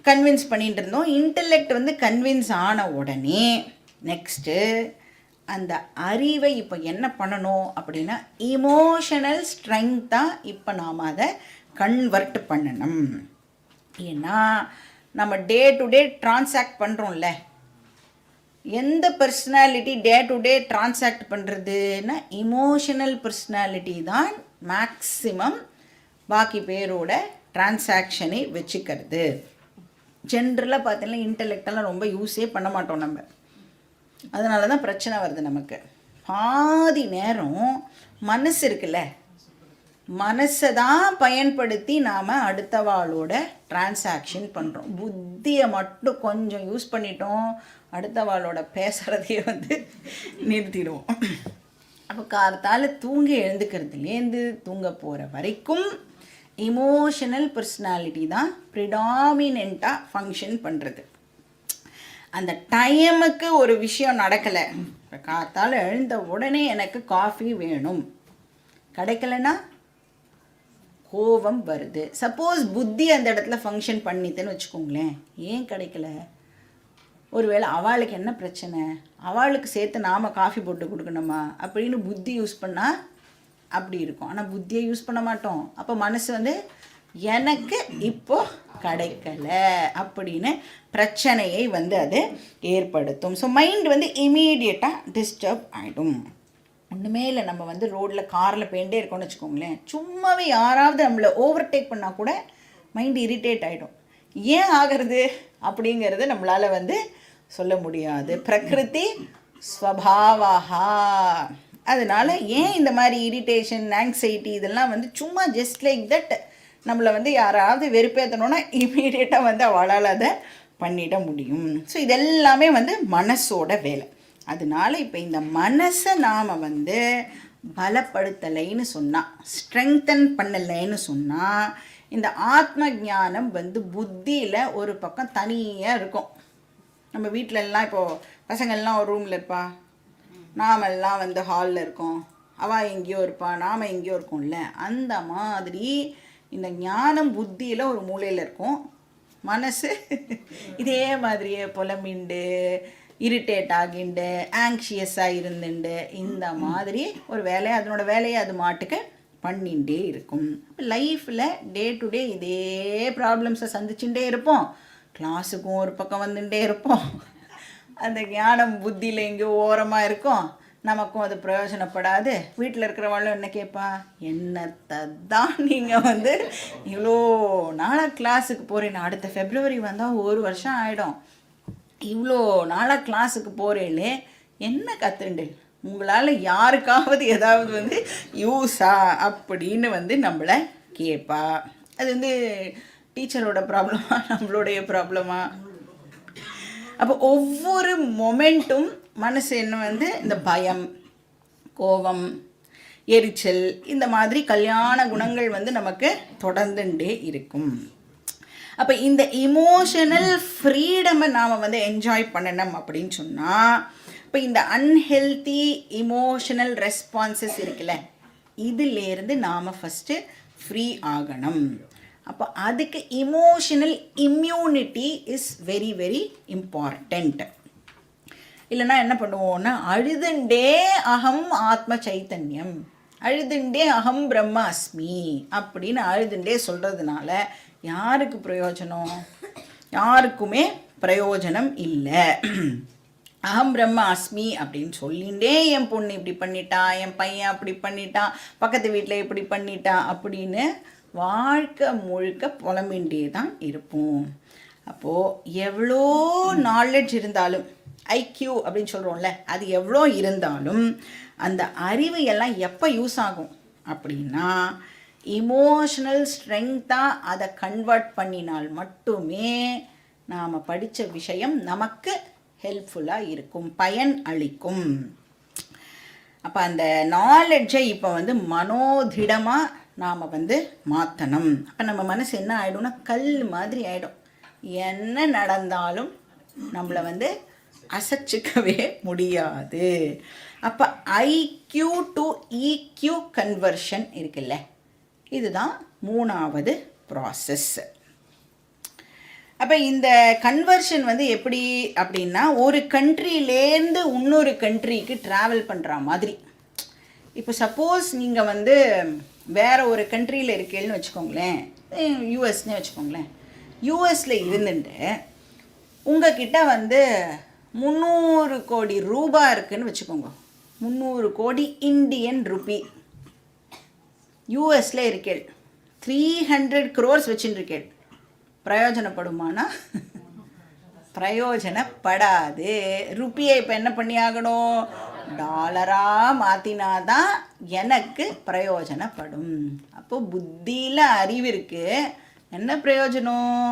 கன்வின்ஸ் பண்ணிட்டு இருந்தோம். இன்டெலெக்ட் வந்து கன்வின்ஸ் ஆன உடனே நெக்ஸ்ட்டு அந்த அறிவை இப்போ என்ன பண்ணணும் அப்படின்னா இமோஷனல் ஸ்ட்ரெங்க்த்தாக இப்போ நாம் அதை கன்வெர்ட் பண்ணணும். ஏன்னா நம்ம டே டு டே ட்ரான்சாக்ட் பண்ணுறோம்ல, எந்த personality day to day transact பண்ணுறதுன்னா இமோஷனல் பர்சனாலிட்டி தான் மேக்ஸிமம் பாக்கி பேரோட ட்ரான்சாக்ஷனை வச்சுக்கிறது. ஜென்ரலாக பார்த்தீங்கன்னா இன்டெலெக்டெல்லாம் ரொம்ப யூஸே பண்ண மாட்டோம் நம்ம. அதனால தான் பிரச்சனை வருது நமக்கு. பாதி நேரம் மனசு இருக்குல்ல, மனசை தான் பயன்படுத்தி நாம் அடுத்தவாளோட டிரான்சாக்ஷன் பண்ணுறோம். புத்தியை மட்டும் கொஞ்சம் யூஸ் பண்ணிட்டோம், அடுத்தவாளோட பேசுகிறதையே வந்து நிறுத்திடுவோம். அப்போ காலத்தால் தூங்கி எழுந்துக்கிறதுலேருந்து தூங்க போகிற வரைக்கும் இமோஷனல் பர்சனாலிட்டி தான் ப்ரிடாமினெண்ட்டாக ஃபங்க்ஷன் பண்ணுறது. அந்த டைமுக்கு ஒரு விஷயம் நடக்கலை, இப்போ காத்தால் எழுந்த உடனே எனக்கு காஃபி வேணும், கிடைக்கலன்னா கோபம் வருது. சப்போஸ் புத்தி அந்த இடத்துல ஃபங்க்ஷன் பண்ணித்தேன்னு வச்சுக்கோங்களேன், ஏன் கிடைக்கல? ஒருவேளை அவளுக்கு என்ன பிரச்சனை, அவளுக்கு சேர்த்து நாம் காஃபி போட்டு கொடுக்கணுமா அப்படின்னு புத்தி யூஸ் பண்ணால் அப்படி இருக்கும். ஆனால் புத்தியை யூஸ் பண்ண மாட்டோம். அப்போ மனசு வந்து எனக்கு இப்போ கிடைக்கல அப்படின்னு பிரச்சனையை வந்து அது ஏற்படுத்தும். ஸோ மைண்ட் வந்து இமீடியட்டாக டிஸ்டர்ப் ஆகிடும். ஒன்றுமே இல்லை, நம்ம வந்து ரோட்டில் காரில் போயிட்டே இருக்கோம்னு வச்சுக்கோங்களேன், சும்மாவே யாராவது நம்மளை ஓவர்டேக் பண்ணால் கூட மைண்ட் இரிட்டேட் ஆகிடும். ஏன் ஆகிறது அப்படிங்கிறது நம்மளால் வந்து சொல்ல முடியாது. பிரகிருதி ஸ்வபாவஹா. அதனால் ஏன் இந்த மாதிரி இரிட்டேஷன், ஆங்ஸைட்டி இதெல்லாம் வந்து சும்மா ஜஸ்ட் லைக் தட் நம்மளை வந்து யாராவது வெறுப்பேற்றணுன்னா இமீடியட்டாக வந்து அவளால் அதை பண்ணிட முடியும். ஸோ இதெல்லாமே வந்து மனசோட வேலை. அதனால இப்போ இந்த மனசை நாம் வந்து பலப்படுத்தலைன்னு சொன்னால், ஸ்ட்ரெங்தன் பண்ணலைன்னு சொன்னால், இந்த ஆத்ம ஞானம் வந்து புத்தியில் ஒரு பக்கம் தனியாக இருக்கும். நம்ம வீட்டிலலாம் இப்போது பசங்கள்லாம் ஒரு ரூமில் இருப்பா, நாமெல்லாம் வந்து ஹாலில் இருக்கோம், அவள் எங்கேயோ இருப்பா, நாம் எங்கேயோ இருக்கோம்ல. அந்த மாதிரி இந்த ஞானம் புத்தியில் ஒரு மூலையில் இருக்கும், மனசு இதே மாதிரியே புலம்பிண்டு இரிட்டேட் ஆகிண்டு ஆங்ஷியஸாக இருந்துண்டு இந்த மாதிரி ஒரு வேலையை அதனோட வேலையை அது மாட்டுக்கு பண்ணிகிட்டே இருக்கும். லைஃப்பில் டே டு டே இதே ப்ராப்ளம்ஸை சந்திச்சுட்டே இருப்போம், கிளாஸுக்கும் ஒரு பக்கம் வந்துட்டே இருப்போம். அந்த ஞானம் புத்தியில் எங்கேயோ ஓரமாக இருக்கும், நமக்கும் அது பிரயோஜனப்படாது. வீட்டில் இருக்கிறவாளும் என்ன கேட்பா, என்னத்தை தான் நீங்கள் வந்து இவ்வளோ நாளாக கிளாஸுக்கு போகிறேன், அடுத்த ஃபெப்ரவரி வந்தால் 1 வருஷம் ஆகிடும், இவ்வளோ நாளாக கிளாஸுக்கு போகிறேலே என்ன கற்றுண்டு, உங்களால் யாருக்காவது ஏதாவது வந்து யூஸா அப்படின்னு வந்து நம்மளை கேட்பா. அது வந்து டீச்சரோட ப்ராப்ளமா நம்மளுடைய ப்ராப்ளமா? அப்போ ஒவ்வொரு மொமெண்ட்டும் மனசு என்ன வந்து இந்த பயம், கோபம், எரிச்சல், இந்த மாதிரி கல்யாண குணங்கள் வந்து நமக்கு தொடர்ந்துட்டே இருக்கும். அப்போ இந்த இமோஷனல் ஃப்ரீடமை நாம் வந்து என்ஜாய் பண்ணணும் அப்படின்னு சொன்னால், இப்போ இந்த அன்ஹெல்தி இமோஷனல் ரெஸ்பான்சஸ் இருக்குல்ல, இதிலேருந்து நாம் ஃபஸ்ட்டு ஃப்ரீ ஆகணும். அப்போ அதுக்கு emotional immunity is very very important. இல்லைன்னா என்ன பண்ணுவோன்னா, அழுதுண்டே அகம் ஆத்ம சைத்தன்யம், அழுதுண்டே அகம் பிரம்ம அஸ்மி அப்படின்னு அழுதுண்டே சொல்கிறதுனால யாருக்கு பிரயோஜனம்? யாருக்குமே பிரயோஜனம் இல்லை. அகம் பிரம்ம அஸ்மி அப்படின்னு சொல்லிகிட்டே என் பொண்ணு இப்படி பண்ணிட்டா, என் பையன் அப்படி பண்ணிட்டான், பக்கத்து வீட்டில் இப்படி பண்ணிட்டான் அப்படின்னு வாழ்க்கை முழுக்க புலம்பின்றே தான் இருப்போம். அப்போது எவ்வளோ நாலேஜ் இருந்தாலும், ஐக்யூ அப்படின்னு சொல்கிறோம்ல, அது எவ்வளோ இருந்தாலும் அந்த அறிவு எல்லாம் எப்போ யூஸ் ஆகும் அப்படின்னா, இமோஷனல் ஸ்ட்ரெங்க்த்தாக அதை கன்வெர்ட் பண்ணினால் மட்டுமே நாம் படித்த விஷயம் நமக்கு ஹெல்ப்ஃபுல்லாக இருக்கும், பயன் அளிக்கும். அப்போ அந்த நாலெட்ஜை இப்போ வந்து மனோதிடமாக நாம் வந்து மாற்றணும். அப்போ நம்ம மனசு என்ன ஆகிடும்னா, கல் மாதிரி ஆகிடும். என்ன நடந்தாலும் நம்மளை வந்து அசைச்சிக்கவே முடியாது. அப்போ ஐக்யூ டு இக்யூ கன்வர்ஷன் இருக்குல்ல, இதுதான் 3வது ப்ராசஸ். அப்போ இந்த கன்வர்ஷன் வந்து எப்படி அப்படின்னா, ஒரு கண்ட்ரிலேருந்து இன்னொரு கண்ட்ரிக்கு ட்ராவல் பண்ணுற மாதிரி. இப்போ சப்போஸ் நீங்கள் வந்து வேறு ஒரு கண்ட்ரியில் இருக்கீங்கன்னு வச்சுக்கோங்களேன், யூஎஸ்னே வச்சுக்கோங்களேன். யூஎஸில் இருந்துட்டு உங்ககிட்ட வந்து 300 கோடி ரூபா இருக்குதுன்னு வச்சுக்கோங்க. 300 கோடி இந்தியன் ருப்பி. யூஎஸில் இருக்கேள், 300 crores வச்சுன்னு இருக்கேள். பிரயோஜனப்படுமானா? பிரயோஜனப்படாது. ருப்பியை இப்போ என்ன பண்ணி ஆகணும்? டாலராக மாற்றினாதான் எனக்கு பிரயோஜனப்படும். அப்போ புத்தியில் அறிவு இருக்குது, என்ன பிரயோஜனம்?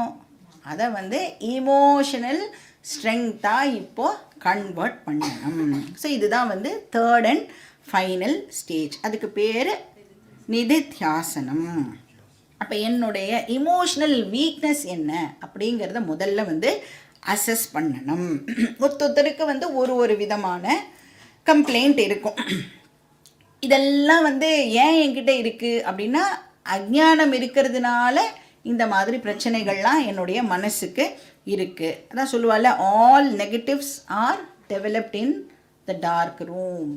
அதை வந்து இமோஷனல் ஸ்ட்ரெங்க்த்தாக இப்போது கன்வெர்ட் பண்ணணும். ஸோ இதுதான் வந்து 3rd and ஃபைனல் ஸ்டேஜ். அதுக்கு பேர் நிதித்தியாசனம். அப்போ என்னுடைய இமோஷ்னல் வீக்னஸ் என்ன அப்படிங்கிறத முதல்ல வந்து அசஸ் பண்ணணும். ஒருத்தருக்கு வந்து ஒரு விதமான கம்ப்ளைண்ட் இருக்கும். இதெல்லாம் வந்து ஏன் என்கிட்ட இருக்குது அப்படின்னா, அஞ்ஞானம் இருக்கிறதுனால இந்த மாதிரி பிரச்சனைகள்லாம் என்னுடைய மனசுக்கு இருக்குது. அதான் சொல்லுவாள்ல, all negatives are developed in the dark room.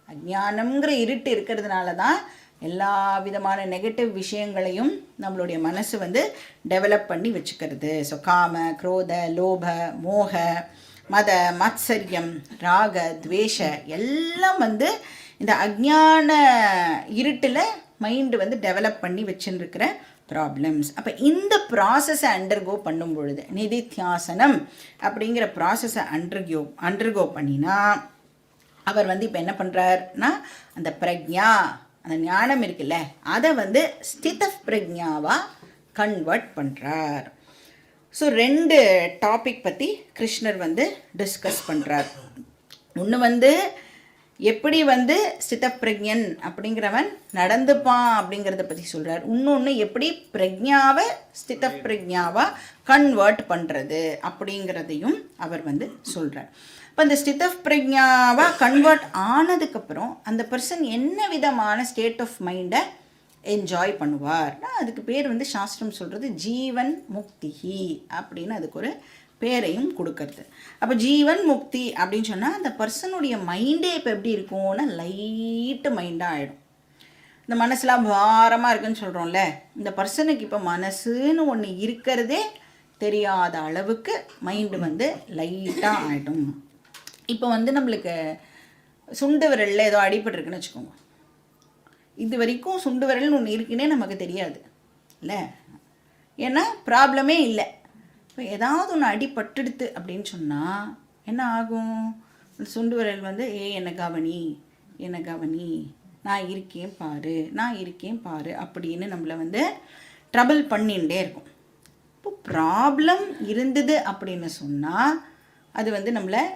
அஞ்ஞானம்ங்கிற இருட்டு இருக்கிறதுனால தான் எல்லா விதமான நெகட்டிவ் விஷயங்களையும் நம்மளுடைய மனசு வந்து டெவலப் பண்ணி வச்சுக்கிறது. ஸோ காம, குரோத, லோப, மோக, மத, மத்சரியம், ராக, துவேஷ எல்லாம் வந்து இந்த அஞ்ஞான இருட்டில் மைண்டு வந்து டெவலப் பண்ணி வச்சுருக்கிற ப்ராப்ளம்ஸ். அப்போ இந்த ப்ராசஸை அண்டர்கோ பண்ணும் பொழுது, நிதித்தியாசனம் அப்படிங்கிற ப்ராசஸை அண்டர்கோ பண்ணினா அவர் வந்து இப்போ என்ன பண்ணுறாருனா, அந்த பிரக்ஞா, அந்த ஞானம் இருக்குல்ல, அதை வந்து ஸ்தித பிரக்ஞாவாக கன்வெர்ட் பண்ணுறார். ஸோ 2 டாபிக் பற்றி கிருஷ்ணர் வந்து டிஸ்கஸ் பண்ணுறார். ஒன்று வந்து எப்படி வந்து ஸ்தித பிரக்ஞன் அப்படிங்கிறவன் நடந்துப்பான் அப்படிங்கிறத பற்றி சொல்கிறார். இன்னொன்று எப்படி பிரக்ஞாவை ஸ்தித பிரக்ஞாவாக கன்வெர்ட் பண்ணுறது அப்படிங்கிறதையும் அவர் வந்து சொல்கிறார். இப்போ இந்த ஸ்தித பிரக்ஞாவாக கன்வெர்ட் ஆனதுக்கப்புறம் அந்த பர்சன் என்ன விதமான ஸ்டேட் ஆஃப் மைண்டை என்ஜாய் பண்ணுவார்னா, அதுக்கு பேர் வந்து சாஸ்திரம் சொல்கிறது ஜீவன் முக்திஹி அப்படின்னு அதுக்கு ஒரு பேரையும் கொடுக்கறது. அப்போ ஜீவன் முக்தி அப்படின்னு சொன்னால் அந்த பர்சனுடைய மைண்டே இப்போ எப்படி இருக்கும்னா, லைட்டு மைண்டாக ஆகிடும். இந்த மனசுலாம் பாரமாக இருக்குன்னு சொல்கிறோம்ல, இந்த பர்சனுக்கு இப்போ மனசுன்னு ஒன்று இருக்கிறதே தெரியாத அளவுக்கு மைண்டு வந்து லைட்டாக ஆகிடும். இப்போ வந்து நம்மளுக்கு சுண்டு விரலில் ஏதோ அடிபட்டுருக்குன்னு வச்சுக்கோங்க. இது வரைக்கும் சுண்டு விரல்னு ஒன்று இருக்குன்னே நமக்கு தெரியாது இல்லை, ஏன்னா ப்ராப்ளமே இல்லை. இப்போ ஏதாவது ஒன்று அடிபட்டுடுத்து அப்படின்னு சொன்னால் என்ன ஆகும்? சுண்டு விரல் வந்து என்னை கவனி, என்னை கவனி, நான் இருக்கேன் பாரு, நான் இருக்கேன் பாரு அப்படின்னு நம்மளை வந்து ட்ரபிள் பண்ணிகிட்டே இருக்கும். இப்போ ப்ராப்ளம் இருந்தது அப்படின்னு சொன்னால் அது வந்து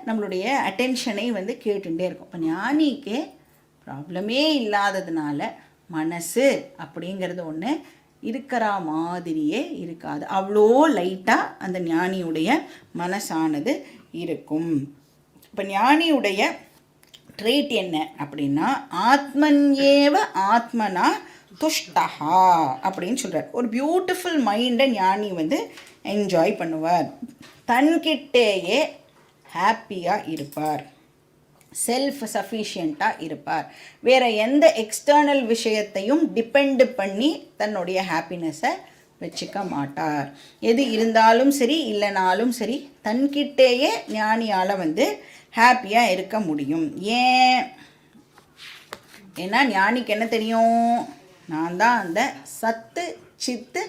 நம்மளுடைய அட்டென்ஷனை வந்து கேட்டுகிட்டே இருக்கும். இப்போ ஞானிக்கு ப்ராப்ளமே இல்லாததுனால மனசு அப்படிங்கிறது ஒன்று இருக்கிற மாதிரியே இருக்காது. அவ்வளோ லைட்டாக அந்த ஞானியுடைய மனசானது இருக்கும். இப்போ ஞானியுடைய ட்ரேட் என்ன அப்படின்னா, ஆத்மன்யேவ ஆத்மனா துஷ்டஹா அப்படின்னு சொல்கிறார். ஒரு பியூட்டிஃபுல் மைண்டை ஞானி வந்து என்ஜாய் பண்ணுவார். தன்கிட்டேயே ஹாப்பியாக இருப்பார், செல்ஃப் சஃபிஷியண்ட்டாக இருப்பார். வேறு எந்த எக்ஸ்டர்னல் விஷயத்தையும் டிபெண்டு பண்ணி தன்னுடைய ஹாப்பினஸை வச்சுக்க மாட்டார். எது இருந்தாலும் சரி இல்லைனாலும் சரி தன்கிட்டேயே ஞானியால் வந்து ஹாப்பியாக இருக்க முடியும். ஏன்னா ஞானிக்கு என்ன தெரியும்? நான் தான் அந்த சத்து சித்து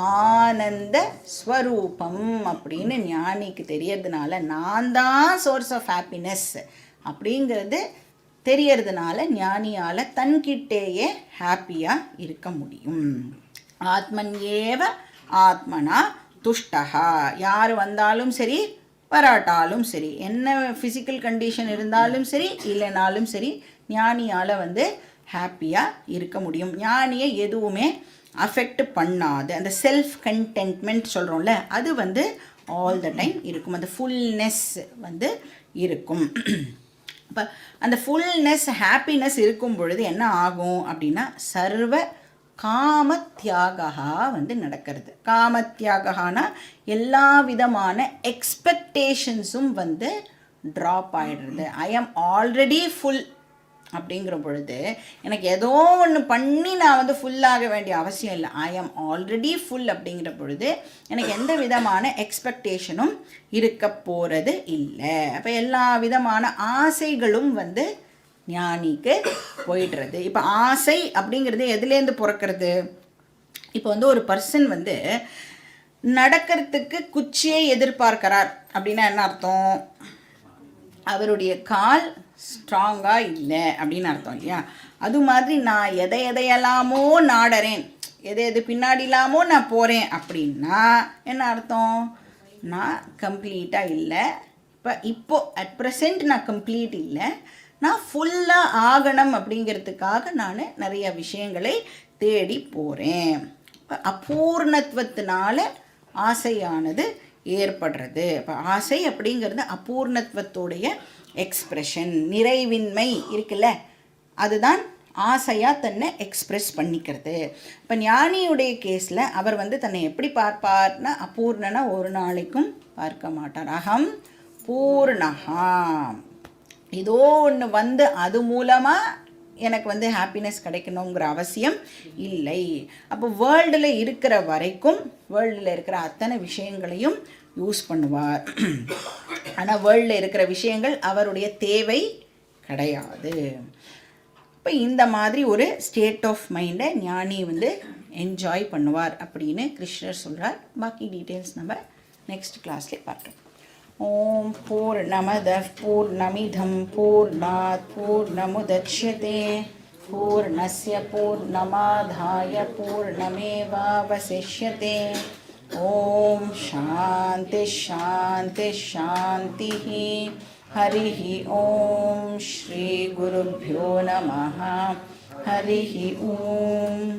ஆனந்த ஸ்வரூபம் அப்படின்னு ஞானிக்கு தெரியறதுனால, நான் தான் சோர்ஸ் ஆஃப் ஹாப்பினஸ் அப்படிங்கிறது தெரியறதுனால ஞானியால் தன்கிட்டேயே ஹாப்பியாக இருக்க முடியும். ஆத்மன் ஏவ ஆத்மனா துஷ்டஹா. யார் வந்தாலும் சரி வராட்டாலும் சரி, என்ன ஃபிசிக்கல் கண்டிஷன் இருந்தாலும் சரி இல்லைனாலும் சரி ஞானியால் வந்து ஹாப்பியாக இருக்க முடியும். ஞானியை எதுவுமே அஃபெக்ட் பண்ணாது. அந்த செல்ஃப் கண்டென்ட்மெண்ட் சொல்கிறோம்ல, அது வந்து ஆல் த டைம் இருக்கும். அந்த ஃபுல்னஸ் வந்து இருக்கும். இப்போ அந்த ஃபுல்னஸ் ஹாப்பினஸ் இருக்கும் பொழுது என்ன ஆகும் அப்படின்னா, சர்வ காமத்தியாகா வந்து நடக்கிறது. காமத்தியாகானா எல்லா விதமான எக்ஸ்பெக்டேஷன்ஸும் வந்து ட்ராப் ஆகிடுறது. ஐ ஆம் ஆல்ரெடி ஃபுல் அப்படிங்கிற பொழுது எனக்கு ஏதோ ஒன்று பண்ணி நான் வந்து ஃபுல்லாக வேண்டிய அவசியம் இல்லை. ஐ ஆம் ஆல்ரெடி ஃபுல் அப்படிங்கிற பொழுது எனக்கு எந்த விதமான எக்ஸ்பெக்டேஷனும் இருக்க போகிறது இல்லை. அப்போ எல்லா விதமான ஆசைகளும் வந்து ஞானிக்கு போயிடுறது. இப்போ ஆசை அப்படிங்கிறது எதுலேருந்து பிறக்கிறது? இப்போ வந்து ஒரு பர்சன் வந்து நடக்கிறதுக்கு குச்சியை எதிர்பார்க்கிறார் அப்படின்னா என்ன அர்த்தம்? அவருடைய கால் ஸ்ட்ராங்காக இல்லை அப்படின்னு அர்த்தம் இல்லையா? அது மாதிரி நான் எதையெல்லாமோ நாடுறேன், எது பின்னாடிலாமோ நான் போகிறேன் அப்படின்னா என்ன அர்த்தம்? நான் கம்ப்ளீட்டாக இல்லை. இப்போ அட் ப்ரெசண்ட் நான் கம்ப்ளீட் இல்லை, நான் ஃபுல்லாக ஆகணும் அப்படிங்கிறதுக்காக நான் நிறைய விஷயங்களை தேடி போகிறேன். இப்போ அபூர்ணத்துவத்தினால ஆசையானது ஏற்படுறது. இப்போ ஆசை அப்படிங்கிறது அபூர்ணத்துவத்துடைய எக்ஸ்ப்ரெஷன். நிறைவின்மை இருக்குல்ல, அதுதான் ஆசையாக தன்னை எக்ஸ்ப்ரெஸ் பண்ணிக்கிறது. இப்போ ஞானியுடைய கேஸில் அவர் வந்து தன்னை எப்படி பார்ப்பார்னா, அபூர்ணனா ஒரு நாளைக்கும் பார்க்க மாட்டார். அகம் பூர்ணஹா. ஏதோ ஒன்று வந்து அது மூலமாக எனக்கு வந்து ஹாப்பினஸ் கிடைக்கணுங்கிற அவசியம் இல்லை. அப்போ வேர்ல்டில் இருக்கிற வரைக்கும் வேர்ல்டில் இருக்கிற அத்தனை விஷயங்களையும் யூஸ் பண்ணுவார். ஆனால் வேர்ல்டில் இருக்கிற விஷயங்கள் அவருடைய தேவை கிடையாது. இப்போ இந்த மாதிரி ஒரு ஸ்டேட் ஆஃப் மைண்டை ஞானி வந்து என்ஜாய் பண்ணுவார் அப்படின்னு கிருஷ்ணர் சொல்கிறார். பாக்கி டீட்டெயில்ஸ் நம்ம நெக்ஸ்ட் கிளாஸ்லேயே பார்க்கலாம். ஓம் பூர்ணமதః பூர்ணமிதம் பூர்ணாத் பூர்ணமுதச்யதே பூர்ணஸ்ய பூர்ணமாதாய பூர்ணமேவாவசிஷ்யதே. ஓம் சாந்தி சாந்தி சாந்தி. ஹரிः ஓம் ஸ்ரீ குருभ्यो நமः. ஹரிः ஓம்.